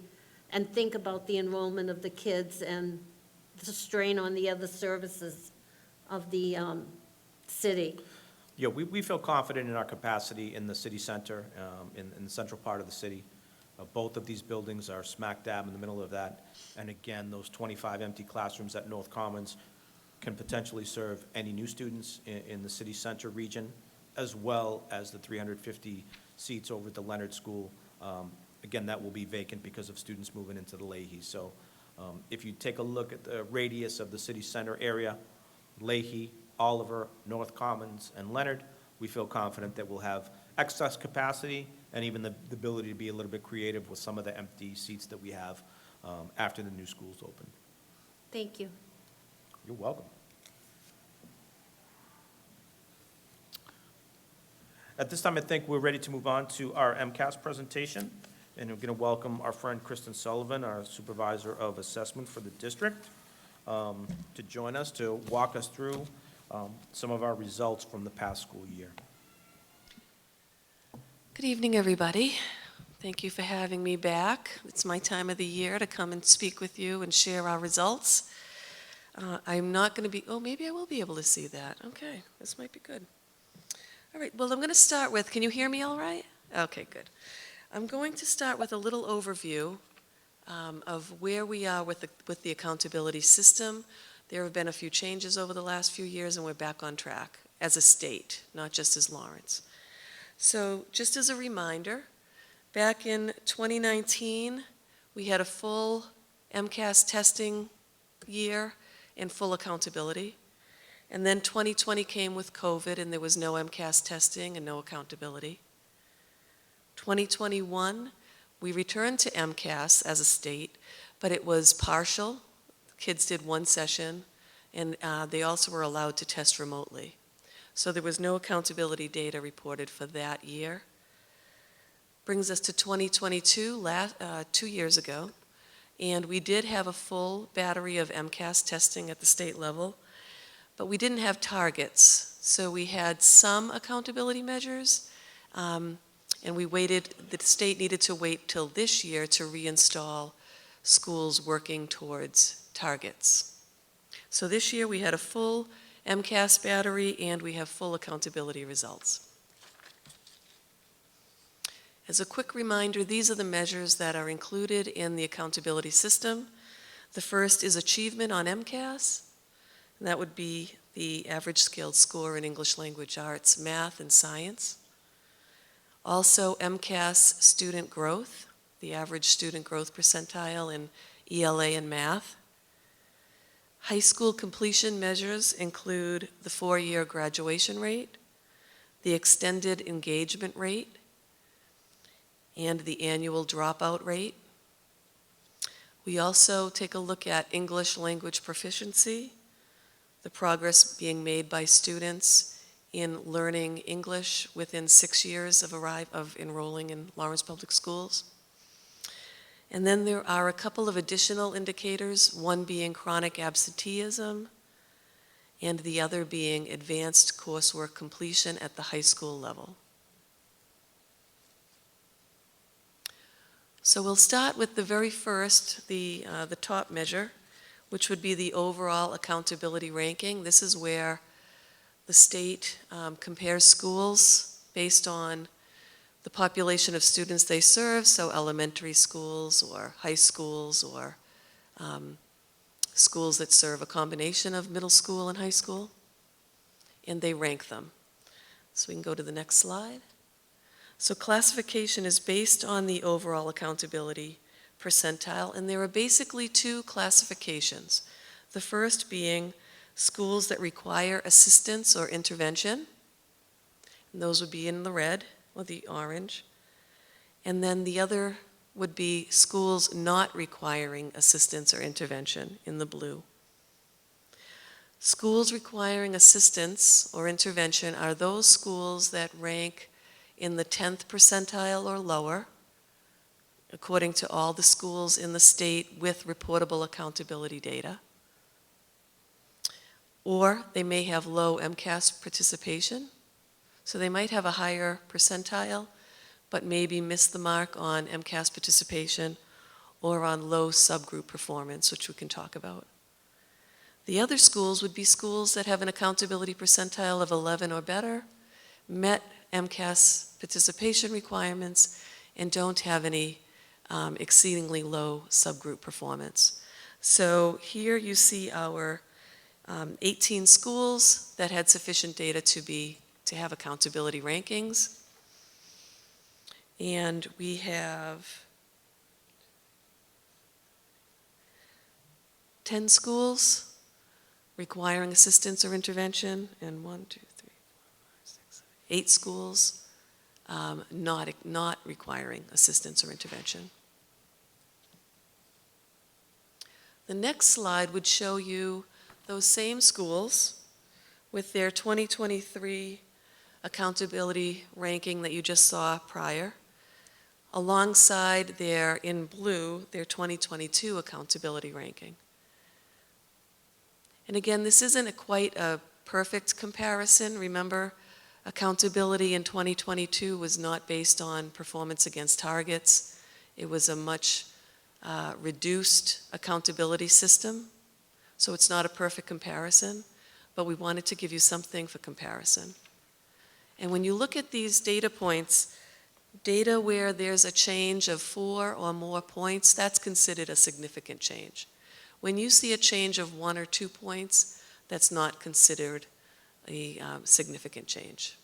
and think about the enrollment of the kids and the strain on the other services of the city. Yeah, we feel confident in our capacity in the city center, in the central part of the city. Both of these buildings are smack dab in the middle of that. And again, those 25 empty classrooms at North Commons can potentially serve any new students in the city center region, as well as the 350 seats over at the Leonard School. Again, that will be vacant because of students moving into the LAE. So if you take a look at the radius of the city center area, LAE, Oliver, North Commons, and Leonard, we feel confident that we'll have excess capacity and even the ability to be a little bit creative with some of the empty seats that we have after the new schools open. Thank you. You're welcome. At this time, I think we're ready to move on to our MCAS presentation. And we're going to welcome our friend Kristen Sullivan, our Supervisor of Assessment for the district, to join us to walk us through some of our results from the past school year. Good evening, everybody. Thank you for having me back. It's my time of the year to come and speak with you and share our results. I'm not going to be, oh, maybe I will be able to see that. Okay, this might be good. All right, well, I'm going to start with, can you hear me all right? Okay, good. I'm going to start with a little overview of where we are with the accountability system. There have been a few changes over the last few years, and we're back on track as a state, not just as Lawrence. So just as a reminder, back in 2019, we had a full MCAS testing year and full accountability. And then 2020 came with COVID, and there was no MCAS testing and no accountability. 2021, we returned to MCAS as a state, but it was partial. Kids did one session, and they also were allowed to test remotely. So there was no accountability data reported for that year. Brings us to 2022, 2 years ago, and we did have a full battery of MCAS testing at the state level, but we didn't have targets. So we had some accountability measures, and we waited, the state needed to wait till this year to reinstall schools working towards targets. So this year we had a full MCAS battery and we have full accountability results. As a quick reminder, these are the measures that are included in the accountability system. The first is achievement on MCAS, and that would be the average scaled score in English language arts, math, and science. Also, MCAS student growth, the average student growth percentile in ELA and math. High school completion measures include the 4-year graduation rate, the extended engagement rate, and the annual dropout rate. We also take a look at English language proficiency, the progress being made by students in learning English within 6 years of enrolling in Lawrence Public Schools. And then there are a couple of additional indicators, one being chronic absenteeism, and the other being advanced coursework completion at the high school level. So we'll start with the very first, the top measure, which would be the overall accountability ranking. This is where the state compares schools based on the population of students they serve, so elementary schools or high schools or schools that serve a combination of middle school and high school, and they rank them. So we can go to the next slide. So classification is based on the overall accountability percentile, and there are basically 2 classifications. The first being schools that require assistance or intervention, and those would be in the red or the orange. And then the other would be schools not requiring assistance or intervention in the blue. Schools requiring assistance or intervention are those schools that rank in the 10th percentile or lower, according to all the schools in the state with reportable accountability data. Or they may have low MCAS participation, so they might have a higher percentile, but maybe miss the mark on MCAS participation or on low subgroup performance, which we can talk about. The other schools would be schools that have an accountability percentile of 11 or better, met MCAS participation requirements, and don't have any exceedingly low subgroup performance. So here you see our 18 schools that had sufficient data to have accountability rankings. And we have 10 schools requiring assistance or intervention, and 8 schools not requiring assistance or intervention. The next slide would show you those same schools with their 2023 accountability ranking that you just saw prior, alongside their, in blue, their 2022 accountability ranking. And again, this isn't quite a perfect comparison. Remember, accountability in 2022 was not based on performance against targets. It was a much reduced accountability system. So it's not a perfect comparison, but we wanted to give you something for comparison. And when you look at these data points, data where there's a change of 4 or more points, that's considered a significant change. When you see a change of 1 or 2 points, that's not considered a significant change.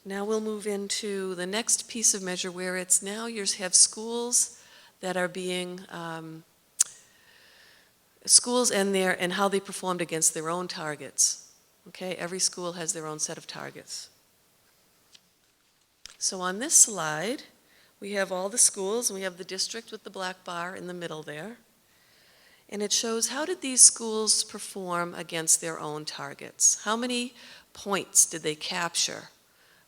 Now we'll move into the next piece of measure where it's now you have schools that are being, schools and how they performed against their own targets. Okay, every school has their own set of targets. So on this slide, we have all the schools, and we have the district with the black bar in the middle there. And it shows how did these schools perform against their own targets? How many points did they capture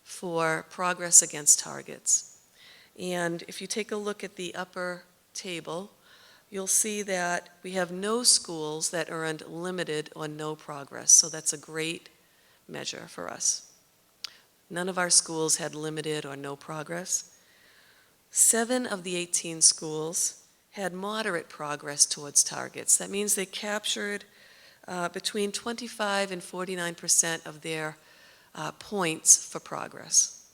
for progress against targets? And if you take a look at the upper table, you'll see that we have no schools that earned limited or no progress. So that's a great measure for us. None of our schools had limited or no progress. 7 of the 18 schools had moderate progress towards targets. That means they captured between 25 and 49% of their points for progress.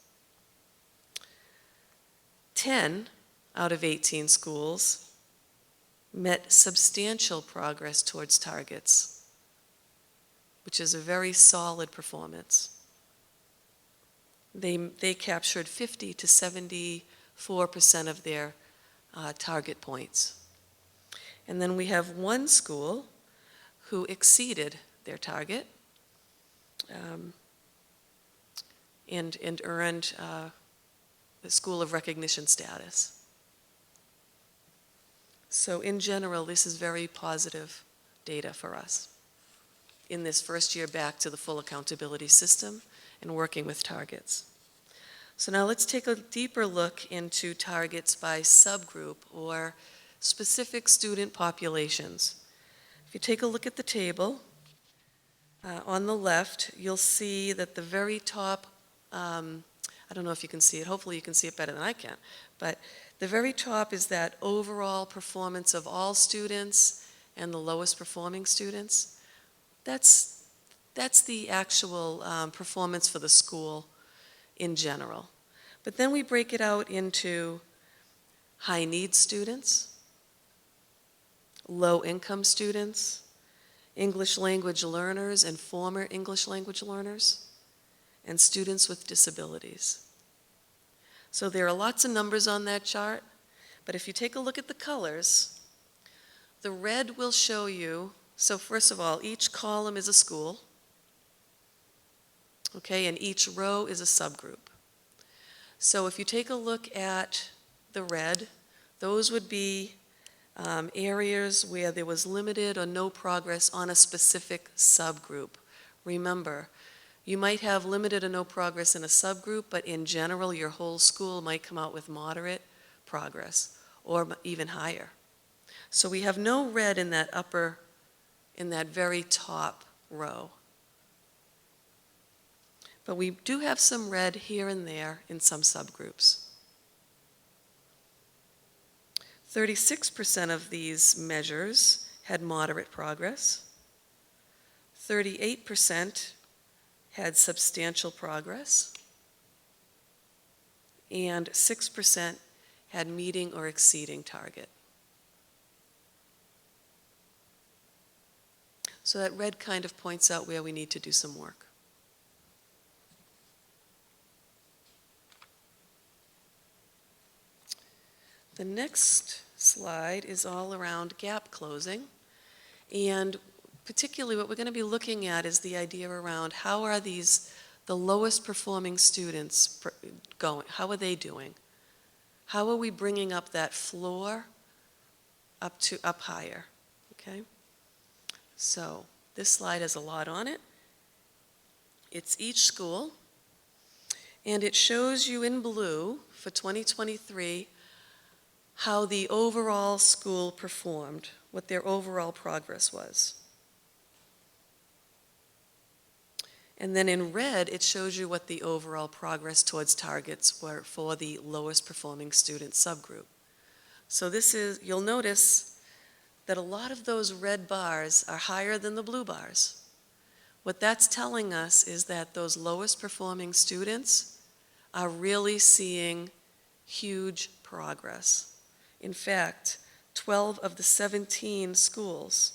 10 out of 18 schools met substantial progress towards targets, which is a very solid performance. They captured 50 to 74% of their target points. And then we have 1 school who exceeded their target and earned the School of Recognition status. So in general, this is very positive data for us in this first year back to the full accountability system and working with targets. So now let's take a deeper look into targets by subgroup or specific student populations. If you take a look at the table, on the left, you'll see that the very top, I don't know if you can see it, hopefully you can see it better than I can, but the very top is that overall performance of all students and the lowest performing students. That's the actual performance for the school in general. But then we break it out into high need students, low income students, English language learners and former English language learners, and students with disabilities. So there are lots of numbers on that chart, but if you take a look at the colors, the red will show you, so first of all, each column is a school, okay, and each row is a subgroup. So if you take a look at the red, those would be areas where there was limited or no progress on a specific subgroup. Remember, you might have limited or no progress in a subgroup, but in general, your whole school might come out with moderate progress or even higher. So we have no red in that very top row. But we do have some red here and there in some subgroups. 36% of these measures had moderate progress. 38% had substantial progress. And 6% had meeting or exceeding target. So that red kind of points out where we need to do some work. The next slide is all around gap closing. And particularly what we're going to be looking at is the idea around how are these, the lowest performing students going? How are they doing? How are we bringing up that floor up higher? Okay? So this slide has a lot on it. It's each school, and it shows you in blue for 2023 how the overall school performed, what their overall progress was. And then in red, it shows you what the overall progress towards targets were for the lowest performing student subgroup. So this is, you'll notice that a lot of those red bars are higher than the blue bars. What that's telling us is that those lowest performing students are really seeing huge progress. In fact, 12 of the 17 schools,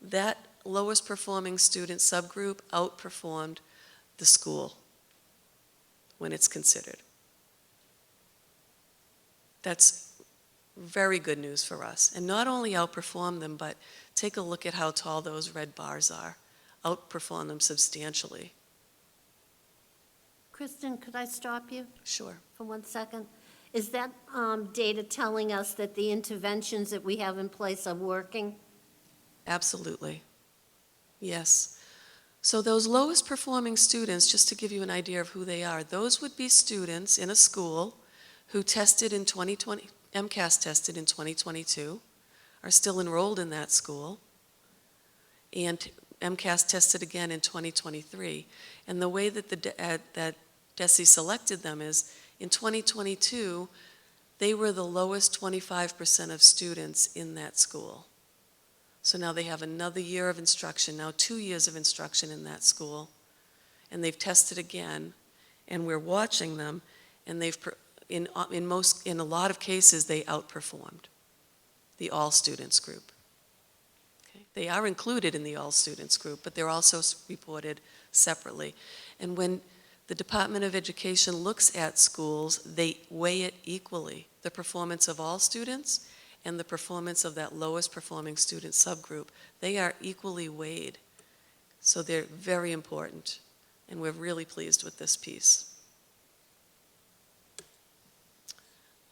that lowest performing student subgroup outperformed the school when it's considered. That's very good news for us. And not only outperform them, but take a look at how tall those red bars are. Outperform them substantially. Kristen, could I stop you Sure. for 1 second? Is that data telling us that the interventions that we have in place are working? Absolutely. Yes. So those lowest performing students, just to give you an idea of who they are, those would be students in a school who tested in 2020, MCAS tested in 2022, are still enrolled in that school, and MCAS tested again in 2023. And the way that that DESE selected them is, in 2022, they were the lowest 25% of students in that school. So now they have another year of instruction, now 2 years of instruction in that school, and they've tested again, and we're watching them, and they've, in a lot of cases, they outperformed the all students group. Okay? They are included in the all students group, but they're also reported separately. And when the Department of Education looks at schools, they weigh it equally, the performance of all students and the performance of that lowest performing student subgroup. They are equally weighed. So they're very important, and we're really pleased with this piece.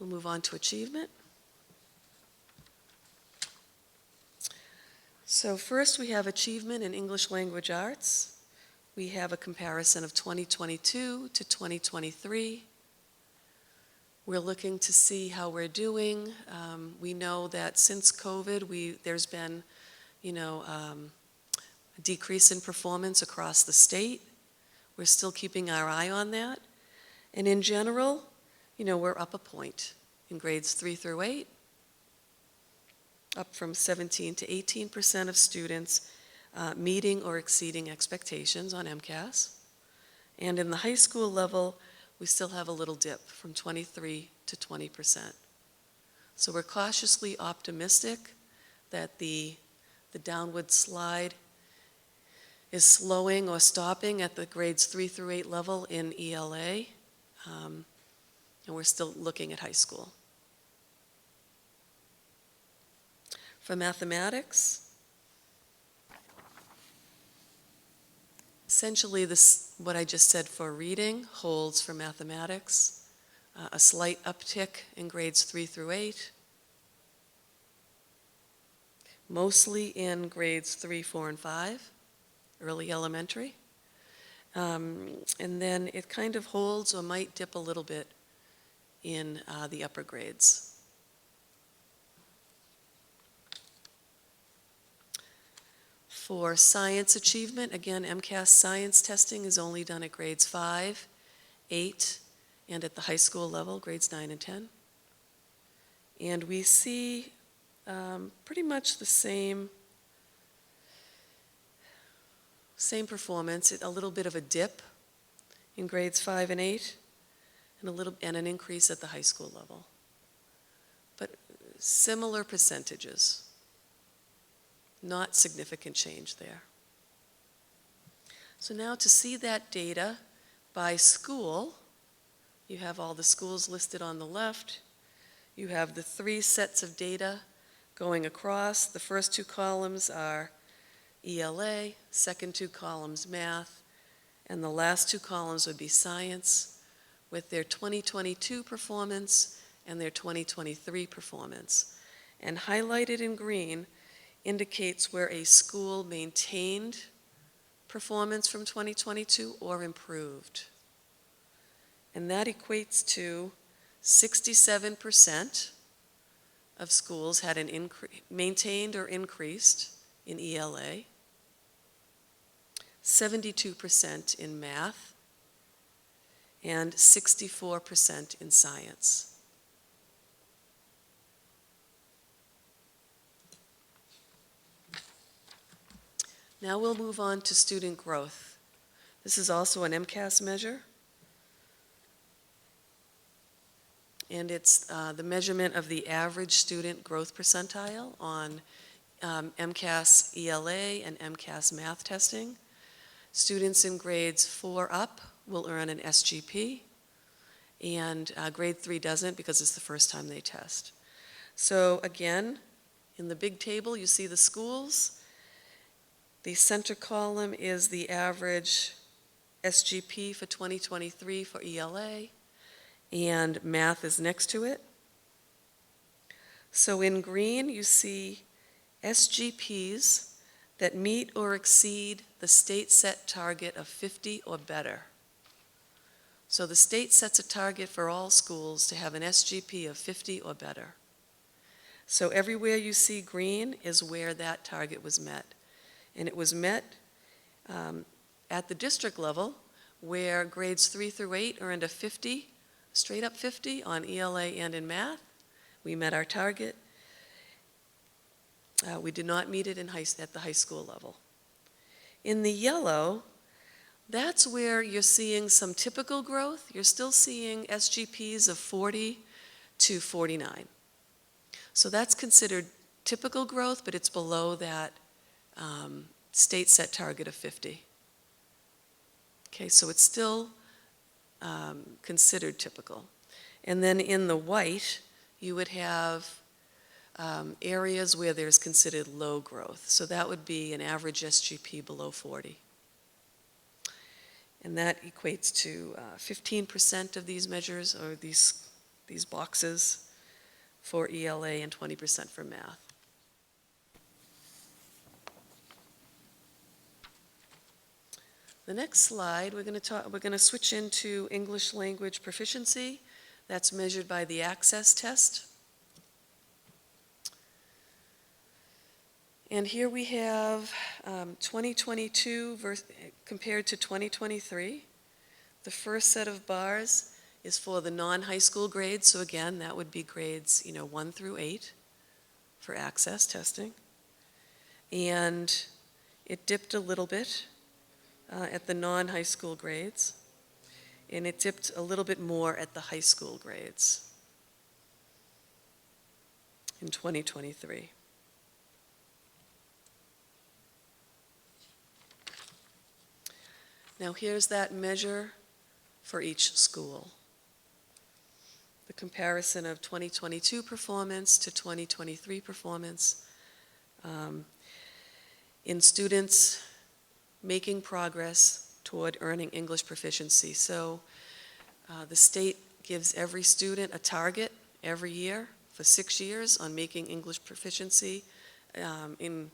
We'll move on to achievement. So first we have achievement in English language arts. We have a comparison of 2022 to 2023. We're looking to see how we're doing. We know that since COVID, there's been, a decrease in performance across the state. We're still keeping our eye on that. And in general, we're up a point in grades 3 through 8, up from 17 to 18% of students meeting or exceeding expectations on MCAS. And in the high school level, we still have a little dip from 23 to 20%. So we're cautiously optimistic that the downward slide is slowing or stopping at the grades 3 through 8 level in ELA, and we're still looking at high school. For mathematics, essentially what I just said for reading holds for mathematics. A slight uptick in grades 3 through 8, mostly in grades 3, 4, and 5, early elementary. And then it kind of holds or might dip a little bit in the upper grades. For science achievement, again, MCAS science testing is only done at grades 5, 8, and at the high school level, grades 9 and 10. And we see pretty much the same performance, a little bit of a dip in grades 5 and 8, and an increase at the high school level. But similar percentages, not significant change there. So now to see that data by school, you have all the schools listed on the left. You have the 3 sets of data going across. The first 2 columns are ELA, second 2 columns math, and the last 2 columns would be science with their 2022 performance and their 2023 performance. And highlighted in green indicates where a school maintained performance from 2022 or improved. And that equates to 67% of schools had an maintained or increased in ELA, 72% in math, and 64% in science. Now we'll move on to student growth. This is also an MCAS measure. And it's the measurement of the average student growth percentile on MCAS ELA and MCAS math testing. Students in grades 4 up will earn an SGP, and grade 3 doesn't because it's the first time they test. So again, in the big table, you see the schools. The center column is the average SGP for 2023 for ELA, and math is next to it. So in green, you see SGPs that meet or exceed the state set target of 50 or better. So the state sets a target for all schools to have an SGP of 50 or better. So everywhere you see green is where that target was met. And it was met at the district level, where grades 3 through 8 earned a 50, straight up 50 on ELA and in math. We met our target. We did not meet it at the high school level. In the yellow, that's where you're seeing some typical growth. You're still seeing SGPs of 40 to 49. So that's considered typical growth, but it's below that state set target of 50. Okay, so it's still considered typical. And then in the white, you would have areas where there's considered low growth. So that would be an average SGP below 40. And that equates to 15% of these measures, or these boxes, for ELA and 20% for math. The next slide, we're going to switch into English language proficiency. That's measured by the access test. And here we have 2022 compared to 2023. The first set of bars is for the non-high school grades. So again, that would be grades 1 through 8 for access testing. And it dipped a little bit at the non-high school grades, and it dipped a little bit more at the high school grades in 2023. Now here's that measure for each school. The comparison of 2022 performance to 2023 performance in students making progress toward earning English proficiency. So the state gives every student a target every year for 6 years on making English proficiency, in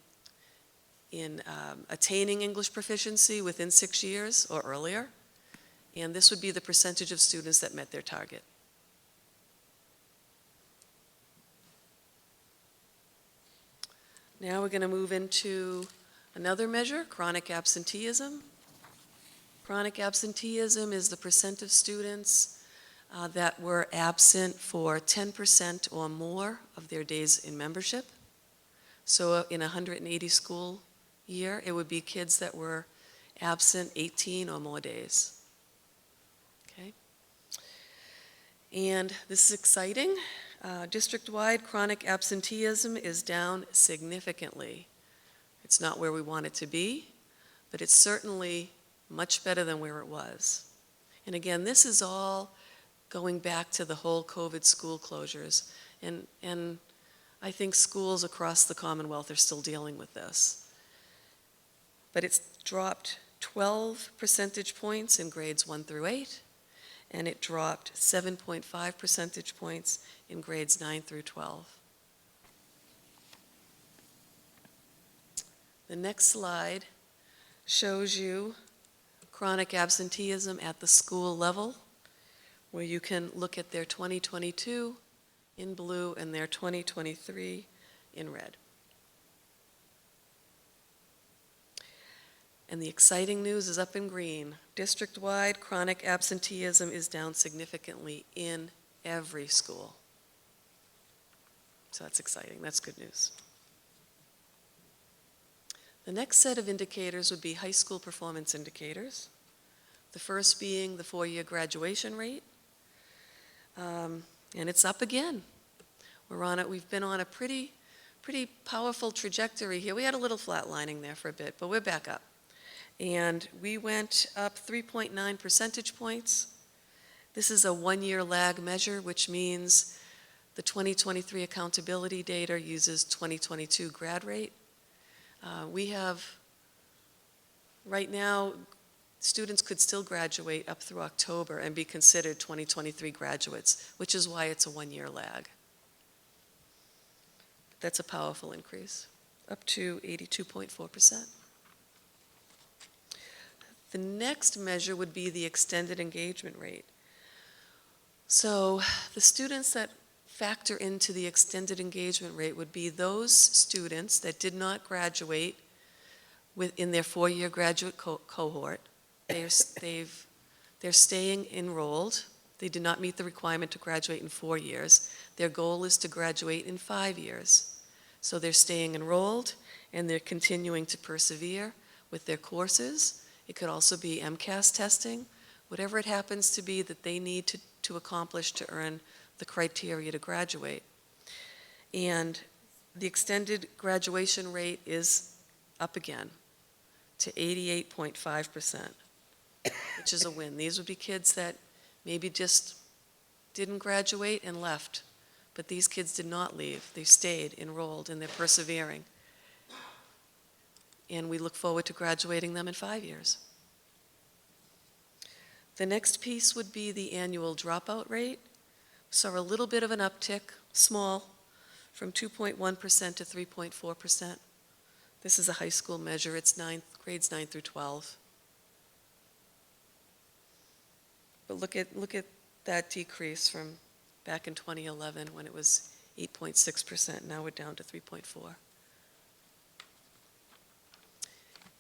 attaining English proficiency within 6 years or earlier. And this would be the percentage of students that met their target. Now we're going to move into another measure, chronic absenteeism. Chronic absenteeism is the percent of students that were absent for 10% or more of their days in membership. So in a 180 school year, it would be kids that were absent 18 or more days. Okay? And this is exciting. District-wide chronic absenteeism is down significantly. It's not where we want it to be, but it's certainly much better than where it was. And again, this is all going back to the whole COVID school closures. And I think schools across the Commonwealth are still dealing with this. But it's dropped 12 percentage points in grades 1 through 8, and it dropped 7.5 percentage points in grades 9 through 12. The next slide shows you chronic absenteeism at the school level, where you can look at their 2022 in blue and their 2023 in red. And the exciting news is up in green. District-wide chronic absenteeism is down significantly in every school. So that's exciting. That's good news. The next set of indicators would be high school performance indicators. The first being the 4-year graduation rate. And it's up again. We've been on a pretty powerful trajectory here. We had a little flatlining there for a bit, but we're back up. And we went up 3.9 percentage points. This is a 1-year lag measure, which means the 2023 accountability data uses 2022 grad rate. We have, right now, students could still graduate up through October and be considered 2023 graduates, which is why it's a 1-year lag. That's a powerful increase, up to 82.4%. The next measure would be the extended engagement rate. So the students that factor into the extended engagement rate would be those students that did not graduate in their 4-year graduate cohort. They're staying enrolled. They did not meet the requirement to graduate in 4 years. Their goal is to graduate in 5 years. So they're staying enrolled and they're continuing to persevere with their courses. It could also be MCAS testing, whatever it happens to be that they need to accomplish to earn the criteria to graduate. And the extended graduation rate is up again to 88.5%, which is a win. These would be kids that maybe just didn't graduate and left, but these kids did not leave. They stayed enrolled and they're persevering. And we look forward to graduating them in 5 years. The next piece would be the annual dropout rate. Saw a little bit of an uptick, small, from 2.1% to 3.4%. This is a high school measure. It's grades 9 through 12. But look at that decrease from back in 2011 when it was 8.6%. Now we're down to 3.4%.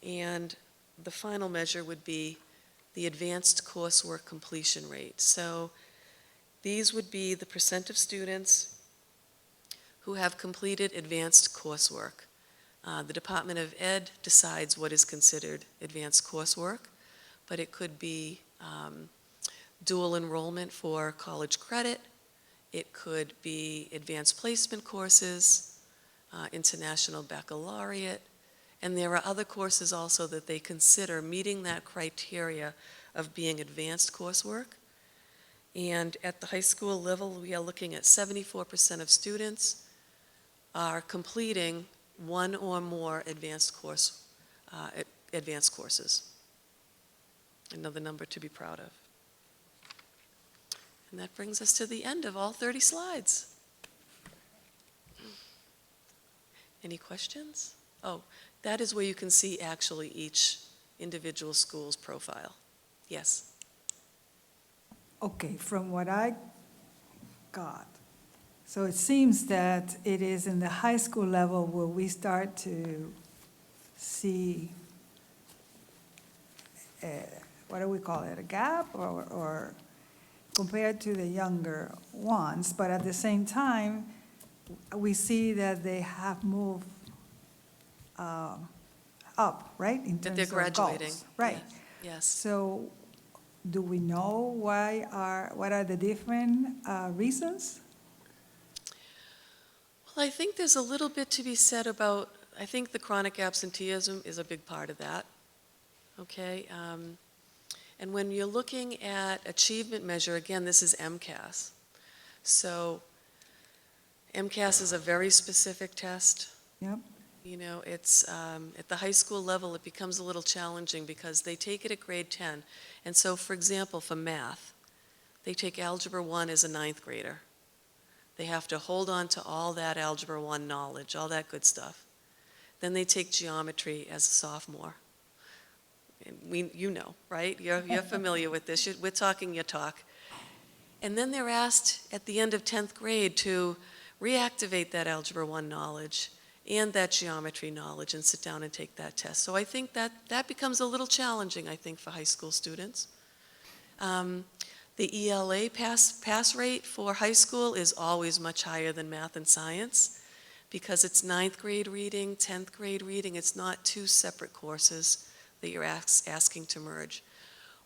And the final measure would be the advanced coursework completion rate. So these would be the percent of students who have completed advanced coursework. The Department of Ed decides what is considered advanced coursework, but it could be dual enrollment for college credit. It could be advanced placement courses, international baccalaureate, and there are other courses also that they consider meeting that criteria of being advanced coursework. And at the high school level, we are looking at 74% of students are completing one or more advanced courses. Another number to be proud of. And that brings us to the end of all 30 slides. Any questions? Oh, that is where you can see actually each individual school's profile. Yes? Okay, from what I got, so it seems that it is in the high school level where we start to see, what do we call it, a gap or compared to the younger ones, but at the same time, we see that they have moved up, right? In That terms they're of graduating. goals. Right. Yes. So do we know what are the different reasons? Well, I think there's a little bit to be said about, I think the chronic absenteeism is a big part of that, okay? And when you're looking at achievement measure, again, this is MCAS. So MCAS is a very specific test. Yep. You know, it's, at the high school level, it becomes a little challenging because they take it at grade 10. And so, for example, for math, they take Algebra 1 as a ninth grader. They have to hold on to all that Algebra 1 knowledge, all that good stuff. Then they take geometry as a sophomore. And you know, right? You're familiar with this. We're talking your talk. And then they're asked at the end of 10th grade to reactivate that Algebra 1 knowledge and that geometry knowledge and sit down and take that test. So I think that becomes a little challenging, I think, for high school students. The ELA pass rate for high school is always much higher than math and science because it's 9th grade reading, 10th grade reading. It's not two separate courses that you're asking to merge.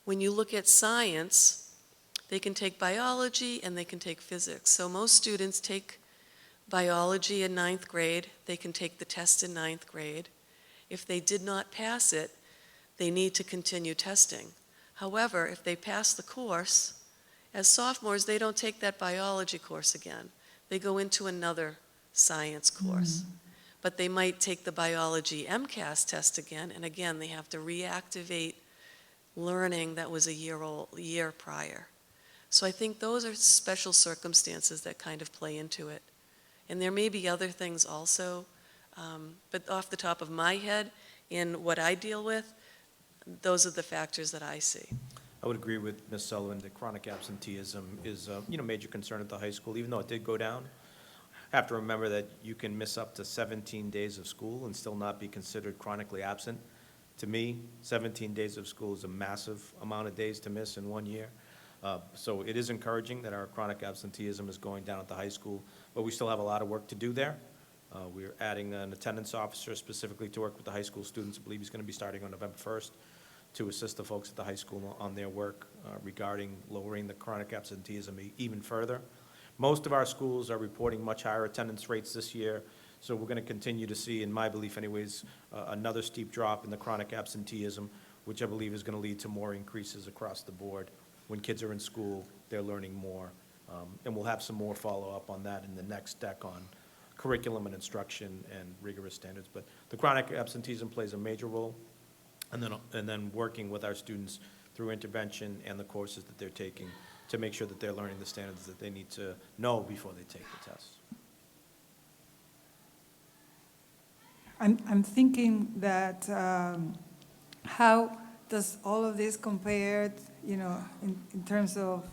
When you look at science, they can take biology and they can take physics. So most students take biology in 9th grade. They can take the test in 9th grade. If they did not pass it, they need to continue testing. However, if they pass the course, as sophomores, they don't take that biology course again. They go into another science course. But they might take the biology MCAS test again, and again, they have to reactivate learning that was a year prior. So I think those are special circumstances that kind of play into it. And there may be other things also, but off the top of my head, in what I deal with, those are the factors that I see. I would agree with Ms. Sullivan that chronic absenteeism is a major concern at the high school, even though it did go down. Have to remember that you can miss up to 17 days of school and still not be considered chronically absent. To me, 17 days of school is a massive amount of days to miss in 1 year. So it is encouraging that our chronic absenteeism is going down at the high school, but we still have a lot of work to do there. We're adding an attendance officer specifically to work with the high school students. I believe he's going to be starting on November 1st to assist the folks at the high school on their work regarding lowering the chronic absenteeism even further. Most of our schools are reporting much higher attendance rates this year, so we're going to continue to see, in my belief anyways, another steep drop in the chronic absenteeism, which I believe is going to lead to more increases across the board. When kids are in school, they're learning more, and we'll have some more follow-up on that in the next deck on curriculum and instruction and rigorous standards. But the chronic absenteeism plays a major role, and then working with our students through intervention and the courses that they're taking to make sure that they're learning the standards that they need to know before they take the tests. I'm thinking that how does all of this compare, in terms of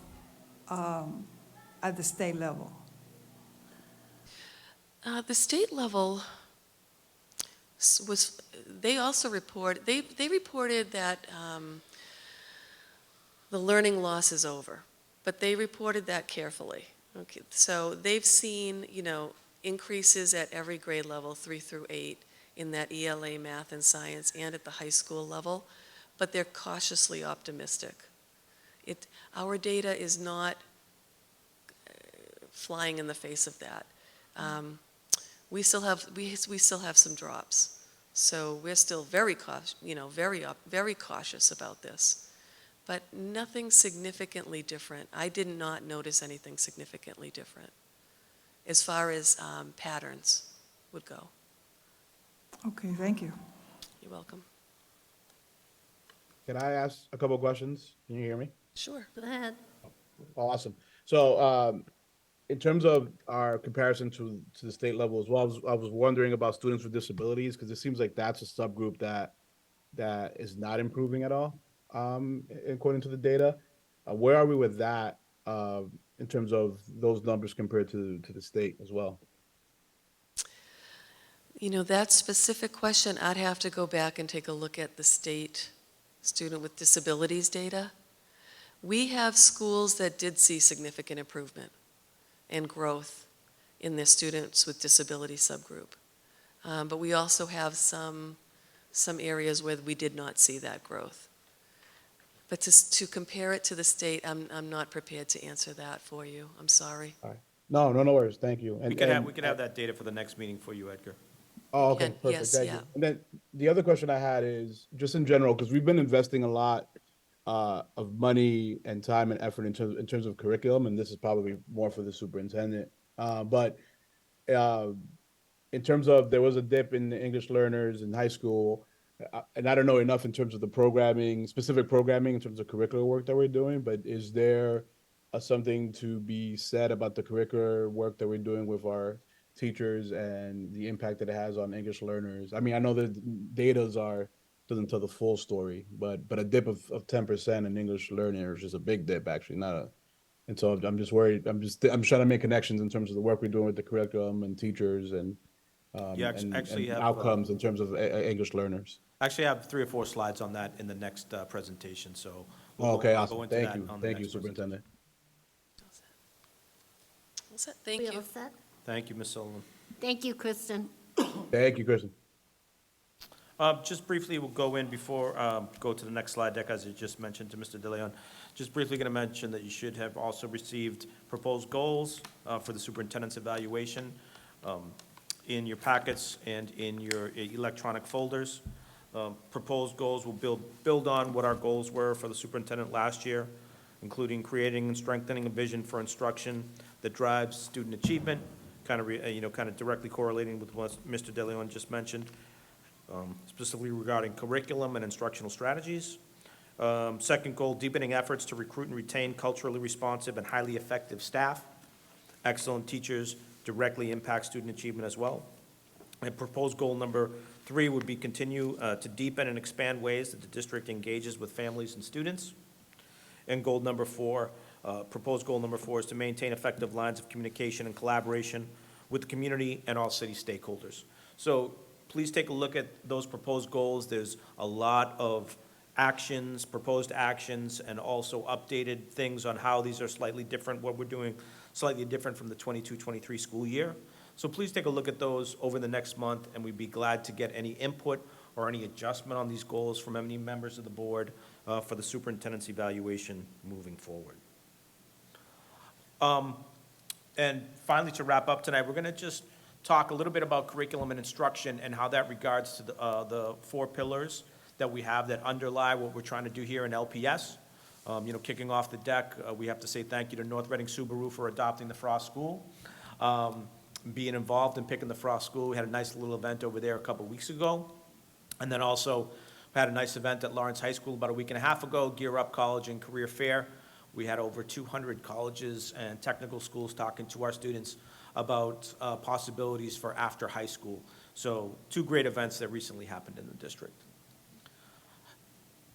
at the state level? The state level they also they reported that the learning loss is over, but they reported that carefully. Okay, so they've seen, increases at every grade level, 3 through 8, in that ELA math and science and at the high school level, but they're cautiously optimistic. Our data is not flying in the face of that. We still have some drops, so we're still very cautious about this, but nothing significantly different. I did not notice anything significantly different as far as patterns would go. Okay, thank you. You're welcome. Can I ask a couple of questions? Can you hear me? Sure. Go ahead. Awesome. So, in terms of our comparison to the state level as well, I was wondering about students with disabilities, because it seems like that's a subgroup that is not improving at all, according to the data. Where are we with that in terms of those numbers compared to the state as well? That specific question, I'd have to go back and take a look at the state student with disabilities data. We have schools that did see significant improvement and growth in their students with disability subgroup. But we also have some areas where we did not see that growth. But to compare it to the state, I'm not prepared to answer that for you. I'm sorry. All right. No, no worries. Thank you. We could have that data for the next meeting for you, Edgar. Oh, okay, Can- perfect. yes, Thank yeah. you. And then the other question I had is just in general, because we've been investing a lot of money and time and effort in terms of curriculum, and this is probably more for the superintendent. But in terms of there was a dip in the English learners in high school, and I don't know enough in terms of the programming, specific programming in terms of curricular work that we're doing, but is there something to be said about the curricular work that we're doing with our teachers and the impact that it has on English learners? I mean, I know that doesn't tell the full story, but a dip of 10% in English learners is a big dip, actually, not a. And so I'm just worried. I'm trying to make connections in terms of the work we're doing with the curriculum and teachers and Yeah, actually have, outcomes in terms of English learners. Actually, I have 3 or 4 slides on that in the next presentation, so. Okay, I'll go awesome. into Thank that you. on the Thank you, next presentation. Superintendent. All set. Thank We you. all set? Thank you, Ms. Sullivan. Thank you, Kristen. Thank you, Kristen. Just briefly, we'll go in before, go to the next slide deck, as I just mentioned to Mr. De Leon. Just briefly going to mention that you should have also received proposed goals for the superintendent's evaluation in your packets and in your electronic folders. Proposed goals will build on what our goals were for the superintendent last year, including creating and strengthening a vision for instruction that drives student achievement, kind of directly correlating with what Mr. De Leon just mentioned. Specifically regarding curriculum and instructional strategies. Second goal, deepening efforts to recruit and retain culturally responsive and highly effective staff. Excellent teachers directly impact student achievement as well. And proposed goal number 3 would be continue to deepen and expand ways that the district engages with families and students. And goal number 4, proposed goal number 4 is to maintain effective lines of communication and collaboration with the community and all city stakeholders. So please take a look at those proposed goals. There's a lot of actions, proposed actions, and also updated things on how these are slightly different, what we're doing slightly different from the 22-23 school year. So please take a look at those over the next month, and we'd be glad to get any input or any adjustment on these goals from any members of the board for the superintendent's evaluation moving forward. And finally, to wrap up tonight, we're going to just talk a little bit about curriculum and instruction and how that regards to the 4 pillars that we have that underlie what we're trying to do here in LPS. Kicking off the deck, we have to say thank you to North Reading Subaru for adopting the Frost School, being involved in picking the Frost School. We had a nice little event over there a couple weeks ago. And then also we had a nice event at Lawrence High School about a week and a half ago, Gear Up College and Career Fair. We had over 200 colleges and technical schools talking to our students about possibilities for after high school. So 2 great events that recently happened in the district.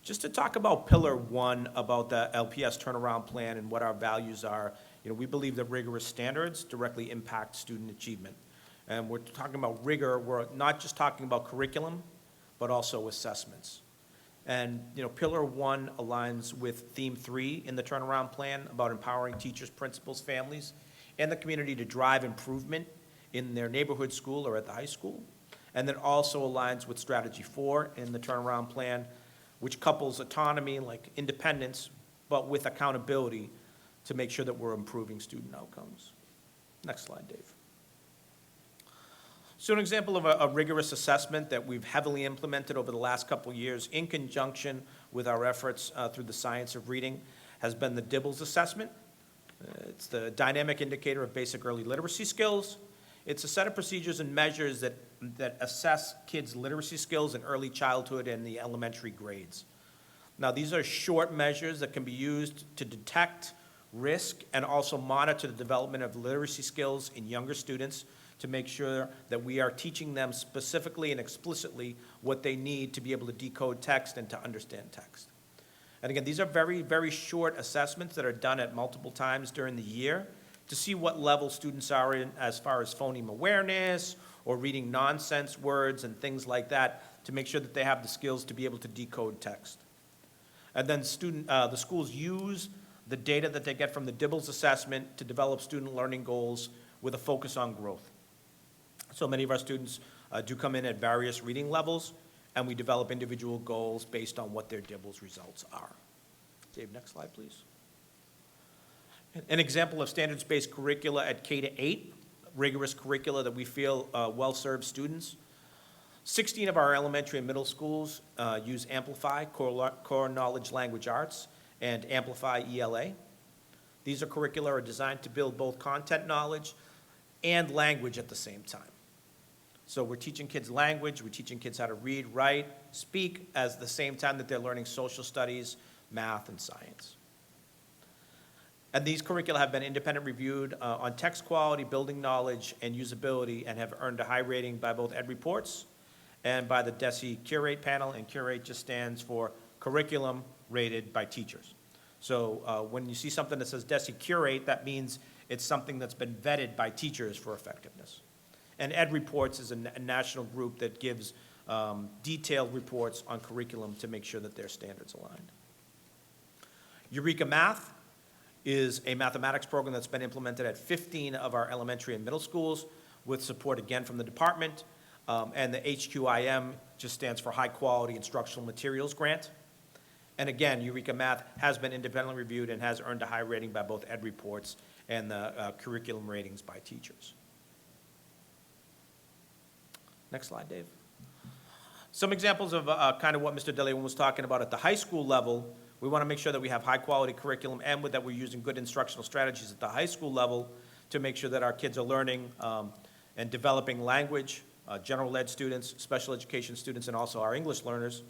Just to talk about pillar 1, about the LPS turnaround plan and what our values are, we believe that rigorous standards directly impact student achievement. And we're talking about rigor, we're not just talking about curriculum, but also assessments. And, pillar 1 aligns with theme 3 in the turnaround plan about empowering teachers, principals, families, and the community to drive improvement in their neighborhood school or at the high school. And then also aligns with strategy 4 in the turnaround plan, which couples autonomy, like independence, but with accountability to make sure that we're improving student outcomes. Next slide, Dave. So an example of a rigorous assessment that we've heavily implemented over the last couple of years in conjunction with our efforts through the science of reading has been the DIBBLS assessment. It's the dynamic indicator of basic early literacy skills. It's a set of procedures and measures that assess kids' literacy skills in early childhood and the elementary grades. Now, these are short measures that can be used to detect risk and also monitor the development of literacy skills in younger students to make sure that we are teaching them specifically and explicitly what they need to be able to decode text and to understand text. And again, these are very, very short assessments that are done at multiple times during the year to see what level students are in as far as phoneme awareness or reading nonsense words and things like that to make sure that they have the skills to be able to decode text. And then the schools use the data that they get from the DIBBLS assessment to develop student learning goals with a focus on growth. So many of our students do come in at various reading levels, and we develop individual goals based on what their DIBELS results are. Dave, next slide, please. An example of standards-based curricula at K-8, rigorous curricula that we feel well serves students. 16 of our elementary and middle schools use Amplify, Core Knowledge Language Arts, and Amplify ELA. These are curricula are designed to build both content knowledge and language at the same time. So we're teaching kids language, we're teaching kids how to read, write, speak, at the same time that they're learning social studies, math, and science. And these curricula have been independent reviewed on text quality, building knowledge, and usability, and have earned a high rating by both Ed Reports and by the DESE Curate panel, and Curate just stands for Curriculum Rated by Teachers. So when you see something that says DESE Curate, that means it's something that's been vetted by teachers for effectiveness. And Ed Reports is a national group that gives detailed reports on curriculum to make sure that their standards aligned. Eureka Math is a mathematics program that's been implemented at 15 of our elementary and middle schools with support again from the department. And the HQIM just stands for High Quality Instructional Materials Grant. And again, Eureka Math has been independently reviewed and has earned a high rating by both Ed Reports and the curriculum ratings by teachers. Next slide, Dave. Some examples of kind of what Mr. DeLeon was talking about at the high school level. We want to make sure that we have high-quality curriculum and that we're using good instructional strategies at the high school level to make sure that our kids are learning and developing language, general ed students, special education students, and also our English learners.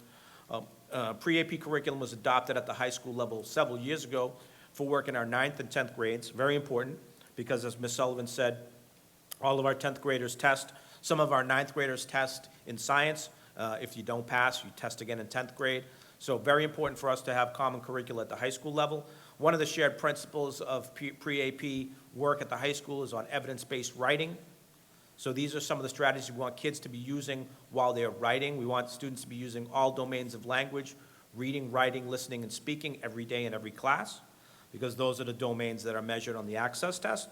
Pre-AP curriculum was adopted at the high school level several years ago for work in our 9th and 10th grades. Very important because, as Ms. Sullivan said, all of our 10th graders test. Some of our 9th graders test in science. If you don't pass, you test again in 10th grade. So very important for us to have common curricula at the high school level. One of the shared principles of pre-AP work at the high school is on evidence-based writing. So these are some of the strategies we want kids to be using while they're writing. We want students to be using all domains of language, reading, writing, listening, and speaking every day in every class, because those are the domains that are measured on the access test.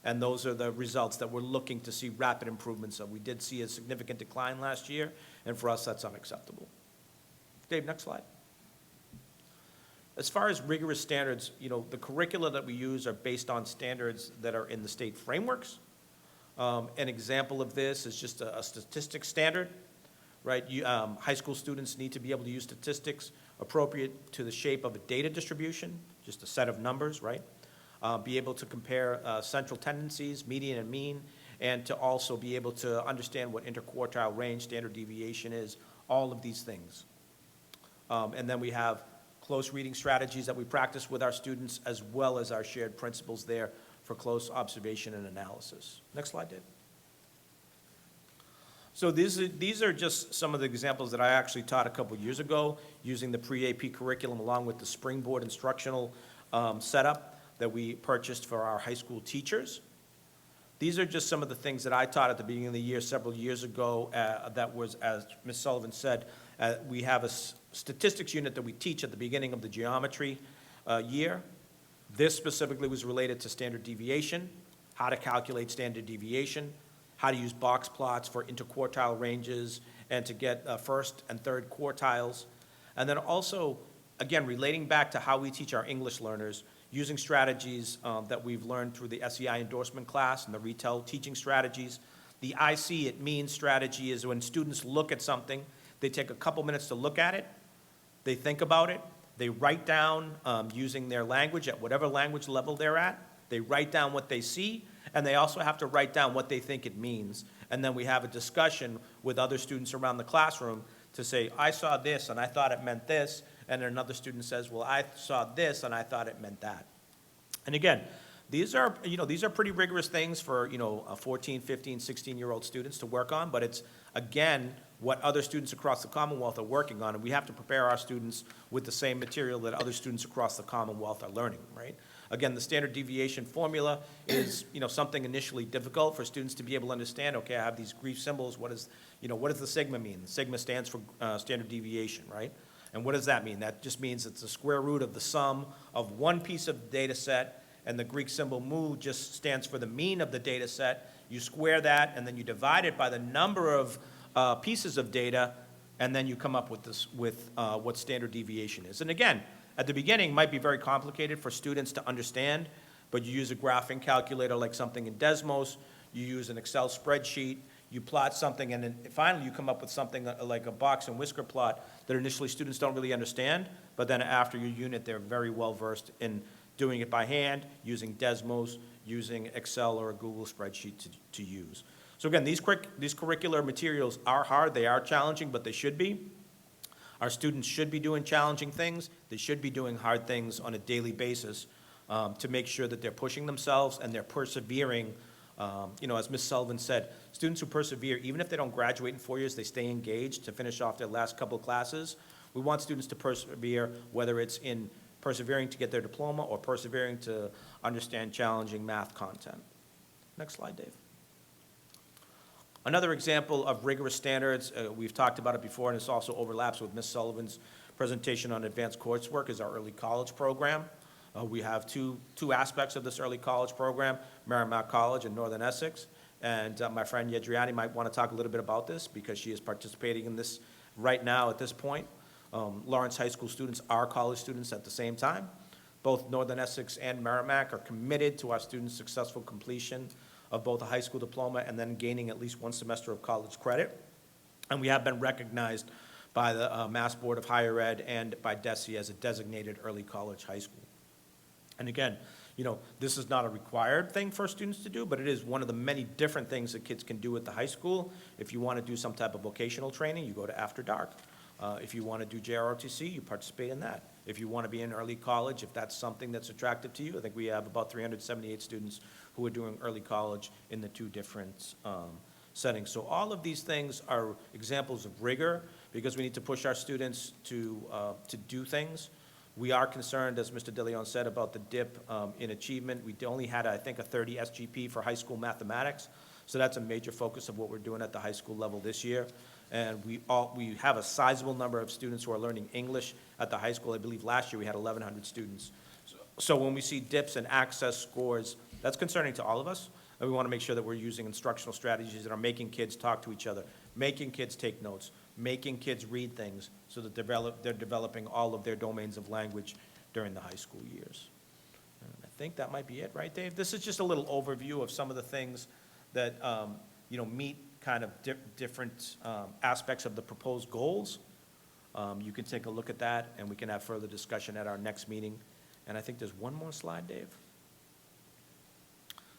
And those are the results that we're looking to see rapid improvements of. We did see a significant decline last year, and for us, that's unacceptable. Dave, next slide. As far as rigorous standards, the curricula that we use are based on standards that are in the state frameworks. An example of this is just a statistics standard, right? High school students need to be able to use statistics appropriate to the shape of a data distribution, just a set of numbers, right? Be able to compare central tendencies, median and mean, and to also be able to understand what interquartile range, standard deviation is, all of these things. And then we have close reading strategies that we practice with our students, as well as our shared principles there for close observation and analysis. Next slide, Dave. So these are just some of the examples that I actually taught a couple years ago using the pre-AP curriculum along with the Springboard instructional setup that we purchased for our high school teachers. These are just some of the things that I taught at the beginning of the year several years ago that was, as Ms. Sullivan said, we have a statistics unit that we teach at the beginning of the geometry year. This specifically was related to standard deviation, how to calculate standard deviation, how to use box plots for interquartile ranges, and to get first and third quartiles. And then also, again, relating back to how we teach our English learners, using strategies that we've learned through the SEI endorsement class and the retail teaching strategies. The it means strategy is when students look at something, they take a couple minutes to look at it, they think about it, they write down using their language at whatever language level they're at, they write down what they see, and they also have to write down what they think it means. And then we have a discussion with other students around the classroom to say, I saw this and I thought it meant this, and another student says, well, I saw this and I thought it meant that. And again, these are pretty rigorous things for, 14, 15, 16-year-old students to work on, but it's, again, what other students across the Commonwealth are working on, and we have to prepare our students with the same material that other students across the Commonwealth are learning, right? Again, the standard deviation formula is, something initially difficult for students to be able to understand. Okay, I have these Greek symbols. What does the sigma mean? The sigma stands for standard deviation, right? And what does that mean? That just means it's the square root of the sum of one piece of the data set and the Greek symbol mu just stands for the mean of the data set. You square that, and then you divide it by the number of pieces of data, and then you come up with what standard deviation is. And again, at the beginning, it might be very complicated for students to understand, but you use a graphing calculator like something in Desmos, you use an Excel spreadsheet, you plot something, and then finally you come up with something like a box and whisker plot that initially students don't really understand, but then after your unit, they're very well versed in doing it by hand, using Desmos, using Excel or a Google spreadsheet to use. So again, these curricular materials are hard, they are challenging, but they should be. Our students should be doing challenging things. They should be doing hard things on a daily basis to make sure that they're pushing themselves and they're persevering. As Ms. Sullivan said, students who persevere, even if they don't graduate in 4 years, they stay engaged to finish off their last couple of classes. We want students to persevere, whether it's in persevering to get their diploma or persevering to understand challenging math content. Next slide, Dave. Another example of rigorous standards, we've talked about it before, and this also overlaps with Ms. Sullivan's presentation on advanced coursework, is our early college program. We have two aspects of this early college program, Merrimack College and Northern Essex. And my friend Yedriani might want to talk a little bit about this because she is participating in this right now at this point. Lawrence High School students are college students at the same time. Both Northern Essex and Merrimack are committed to our students' successful completion of both a high school diploma and then gaining at least one semester of college credit. And we have been recognized by the Mass Board of Higher Ed and by DESE as a designated early college high school. And again, this is not a required thing for students to do, but it is one of the many different things that kids can do at the high school. If you want to do some type of vocational training, you go to After Dark. If you want to do JROTC, you participate in that. If you want to be in early college, if that's something that's attractive to you, I think we have about 378 students who are doing early college in the two different settings. So all of these things are examples of rigor because we need to push our students to do things. We are concerned, as Mr. DeLeon said, about the dip in achievement. We only had, I think, a 30 SGP for high school mathematics. So that's a major focus of what we're doing at the high school level this year. And we have a sizable number of students who are learning English at the high school. I believe last year we had 1,100 students. So when we see dips in access scores, that's concerning to all of us. And we want to make sure that we're using instructional strategies that are making kids talk to each other, making kids take notes, making kids read things so that they're developing all of their domains of language during the high school years. And I think that might be it, right, Dave? This is just a little overview of some of the things that, meet kind of different aspects of the proposed goals. You can take a look at that, and we can have further discussion at our next meeting. And I think there's one more slide, Dave.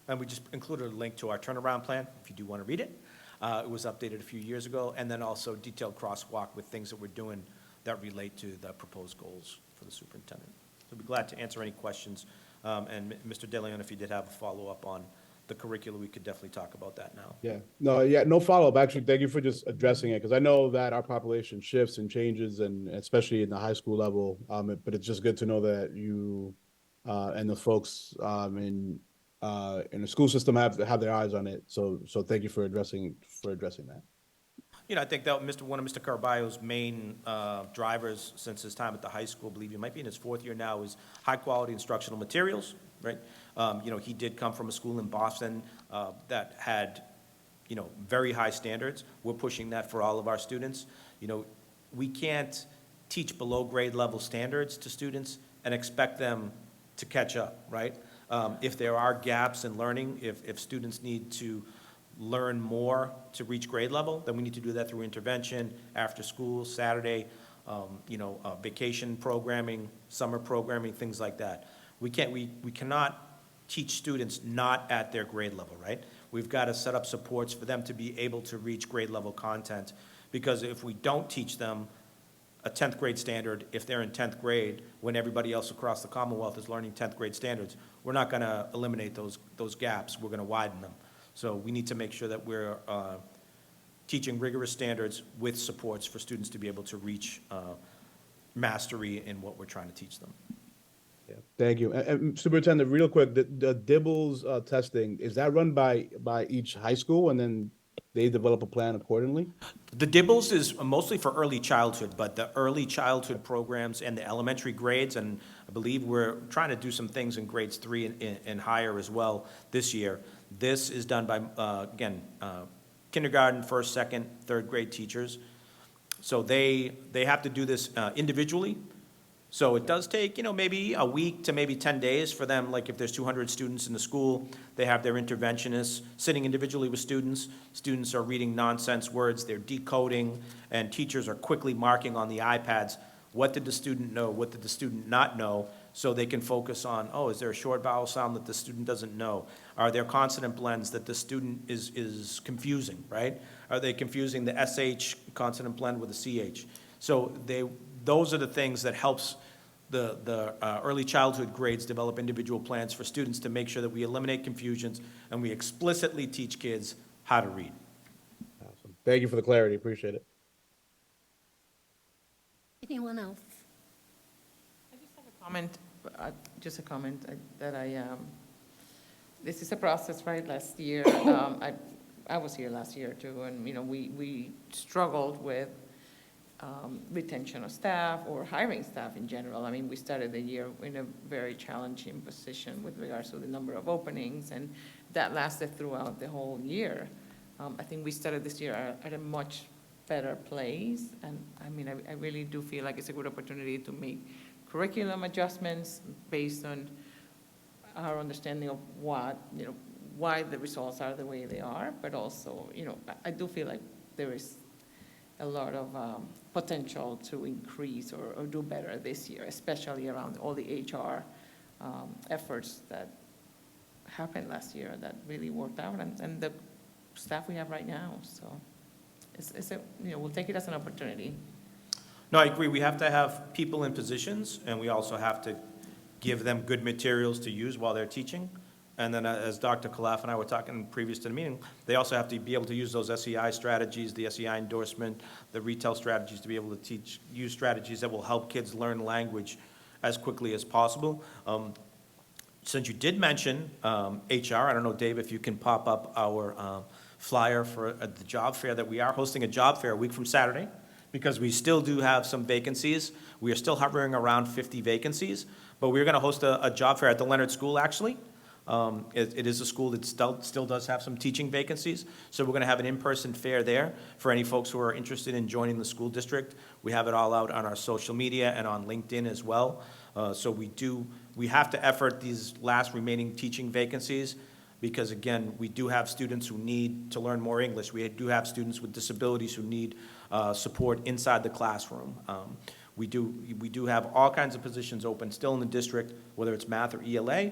And we just included a link to our turnaround plan, if you do want to read it. It was updated a few years ago, and then also detailed crosswalk with things that we're doing that relate to the proposed goals for the superintendent. So we'd be glad to answer any questions. And Mr. DeLeon, if you did have a follow-up on the curriculum, we could definitely talk about that now. No follow-up. Actually, thank you for just addressing it, because I know that our population shifts and changes, and especially in the high school level, but it's just good to know that you and the folks in the school system have their eyes on it. So thank you for addressing that. I think that one of Mr. Carballo's main drivers since his time at the high school, I believe he might be in his 4th year now, is high-quality instructional materials, right? He did come from a school in Boston that had, very high standards. We're pushing that for all of our students. We can't teach below grade level standards to students and expect them to catch up, right? If there are gaps in learning, if students need to learn more to reach grade level, then we need to do that through intervention, after school, Saturday, vacation programming, summer programming, things like that. We cannot teach students not at their grade level, right? We've got to set up supports for them to be able to reach grade level content, because if we don't teach them a 10th grade standard, if they're in 10th grade, when everybody else across the Commonwealth is learning 10th grade standards, we're not going to eliminate those gaps. We're going to widen them. So we need to make sure that we're teaching rigorous standards with supports for students to be able to reach mastery in what we're trying to teach them. Yeah, thank you. And Superintendent, real quick, the DIBELS testing, is that run by each high school, and then they develop a plan accordingly? The DIBELS is mostly for early childhood, but the early childhood programs and the elementary grades, and I believe we're trying to do some things in grades 3 and higher as well this year. This is done by, again, kindergarten, first, second, third grade teachers. So they have to do this individually. So it does take, maybe a week to maybe 10 days for them, like if there's 200 students in the school, they have their interventionists sitting individually with students. Students are reading nonsense words, they're decoding, and teachers are quickly marking on the iPads, what did the student know, what did the student not know, so they can focus on, oh, is there a short vowel sound that the student doesn't know? Are there consonant blends that the student is confusing, right? Are they confusing the SH consonant blend with the CH? So those are the things that helps the early childhood grades develop individual plans for students to make sure that we eliminate confusions and we explicitly teach kids how to read. Awesome. Thank you for the clarity. Appreciate it. Anyone else? I just have a comment, just a comment that this is a process, right? Last year, I was here last year too, and, we struggled with retention of staff or hiring staff in general. I mean, we started the year in a very challenging position with regards to the number of openings, and that lasted throughout the whole year. I think we started this year at a much better place, and I mean, I really do feel like it's a good opportunity to make curriculum adjustments based on our understanding of what, why the results are the way they are, but also, I do feel like there is a lot of potential to increase or do better this year, especially around all the HR efforts that happened last year that really worked out, and the staff we have right now. So it's we'll take it as an opportunity. No, I agree. We have to have people in positions, and we also have to give them good materials to use while they're teaching. And then as Dr. Khalaf and I were talking previous to the meeting, they also have to be able to use those SEI strategies, the SEI endorsement, the retail strategies to be able to use strategies that will help kids learn language as quickly as possible. Since you did mention HR, I don't know, Dave, if you can pop up our flyer for the job fair, that we are hosting a job fair a week from Saturday, because we still do have some vacancies. We are still hovering around 50 vacancies, but we're going to host a job fair at the Leonard School, actually. It is a school that still does have some teaching vacancies, so we're going to have an in-person fair there for any folks who are interested in joining the school district. We have it all out on our social media and on LinkedIn as well. So we have to effort these last remaining teaching vacancies, because again, we do have students who need to learn more English. We do have students with disabilities who need support inside the classroom. We do have all kinds of positions open still in the district, whether it's math or ELA.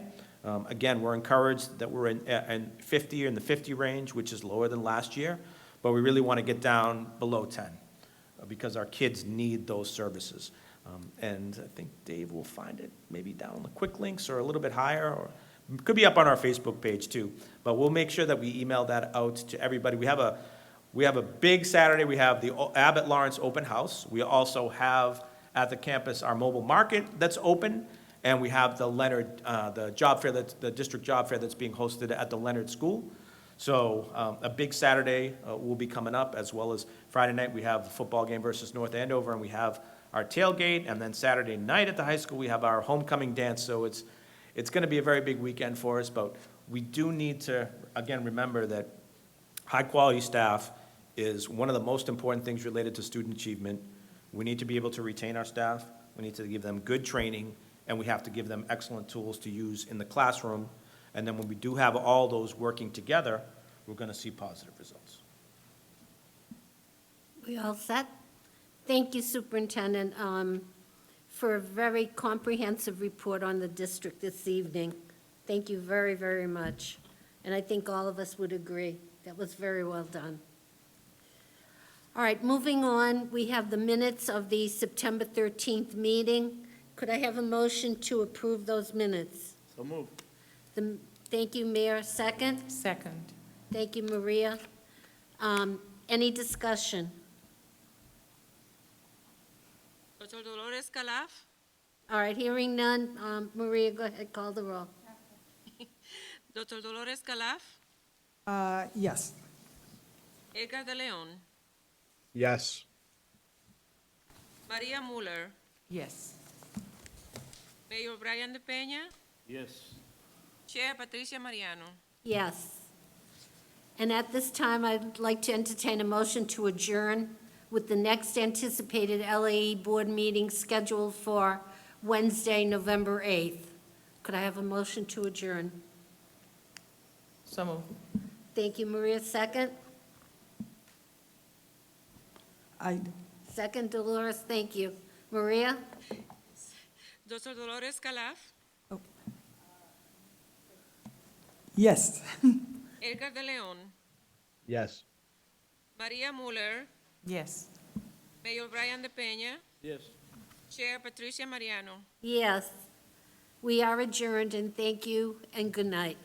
Again, we're encouraged that we're in 50 or in the 50 range, which is lower than last year, but we really want to get down below 10 because our kids need those services. And I think Dave will find it maybe down on the quick links or a little bit higher, or it could be up on our Facebook page too. But we'll make sure that we email that out to everybody. We have a big Saturday. We have the Abbott Lawrence open house. We also have at the campus our mobile market that's open. And we have the Leonard, the job fair, the district job fair that's being hosted at the Leonard School. So a big Saturday will be coming up, as well as Friday night we have the football game versus North Andover, and we have our tailgate, and then Saturday night at the high school we have our homecoming dance. So it's going to be a very big weekend for us, but we do need to, again, remember that high-quality staff is one of the most important things related to student achievement. We need to be able to retain our staff. We need to give them good training, and we have to give them excellent tools to use in the classroom. And then when we do have all those working together, we're going to see positive results. We all set? Thank you, Superintendent, for a very comprehensive report on the district this evening. Thank you very, very much. And I think all of us would agree. That was very well done. All right, moving on, we have the minutes of the September 13th meeting. Could I have a motion to approve those minutes? So moved. Thank you, Mayor. Second? Second. Thank you, Maria. Any discussion? Dr. Dolores Calaf, All right, hearing none. Maria, go ahead, call the roll. Dr. Dolores Calaf, Yes. Edgar de Leon, Yes. Maria Muller, Yes. Mayor Brian De Peña, Yes. Chair Patricia Mariano. Yes. And at this time, I'd like to entertain a motion to adjourn with the next anticipated LAE Board meeting scheduled for Wednesday, November 8th. Could I have a motion to adjourn? So moved. Thank you, Maria. Second? I, Second, Dolores, thank you. Maria? Dr. Dolores Calaf, yes. Edgar De Leon, Yes. Maria Muller, Yes. Mayor Brian De Peña, Yes. Chair Patricia Mariano. Yes. We are adjourned, and thank you, and good night.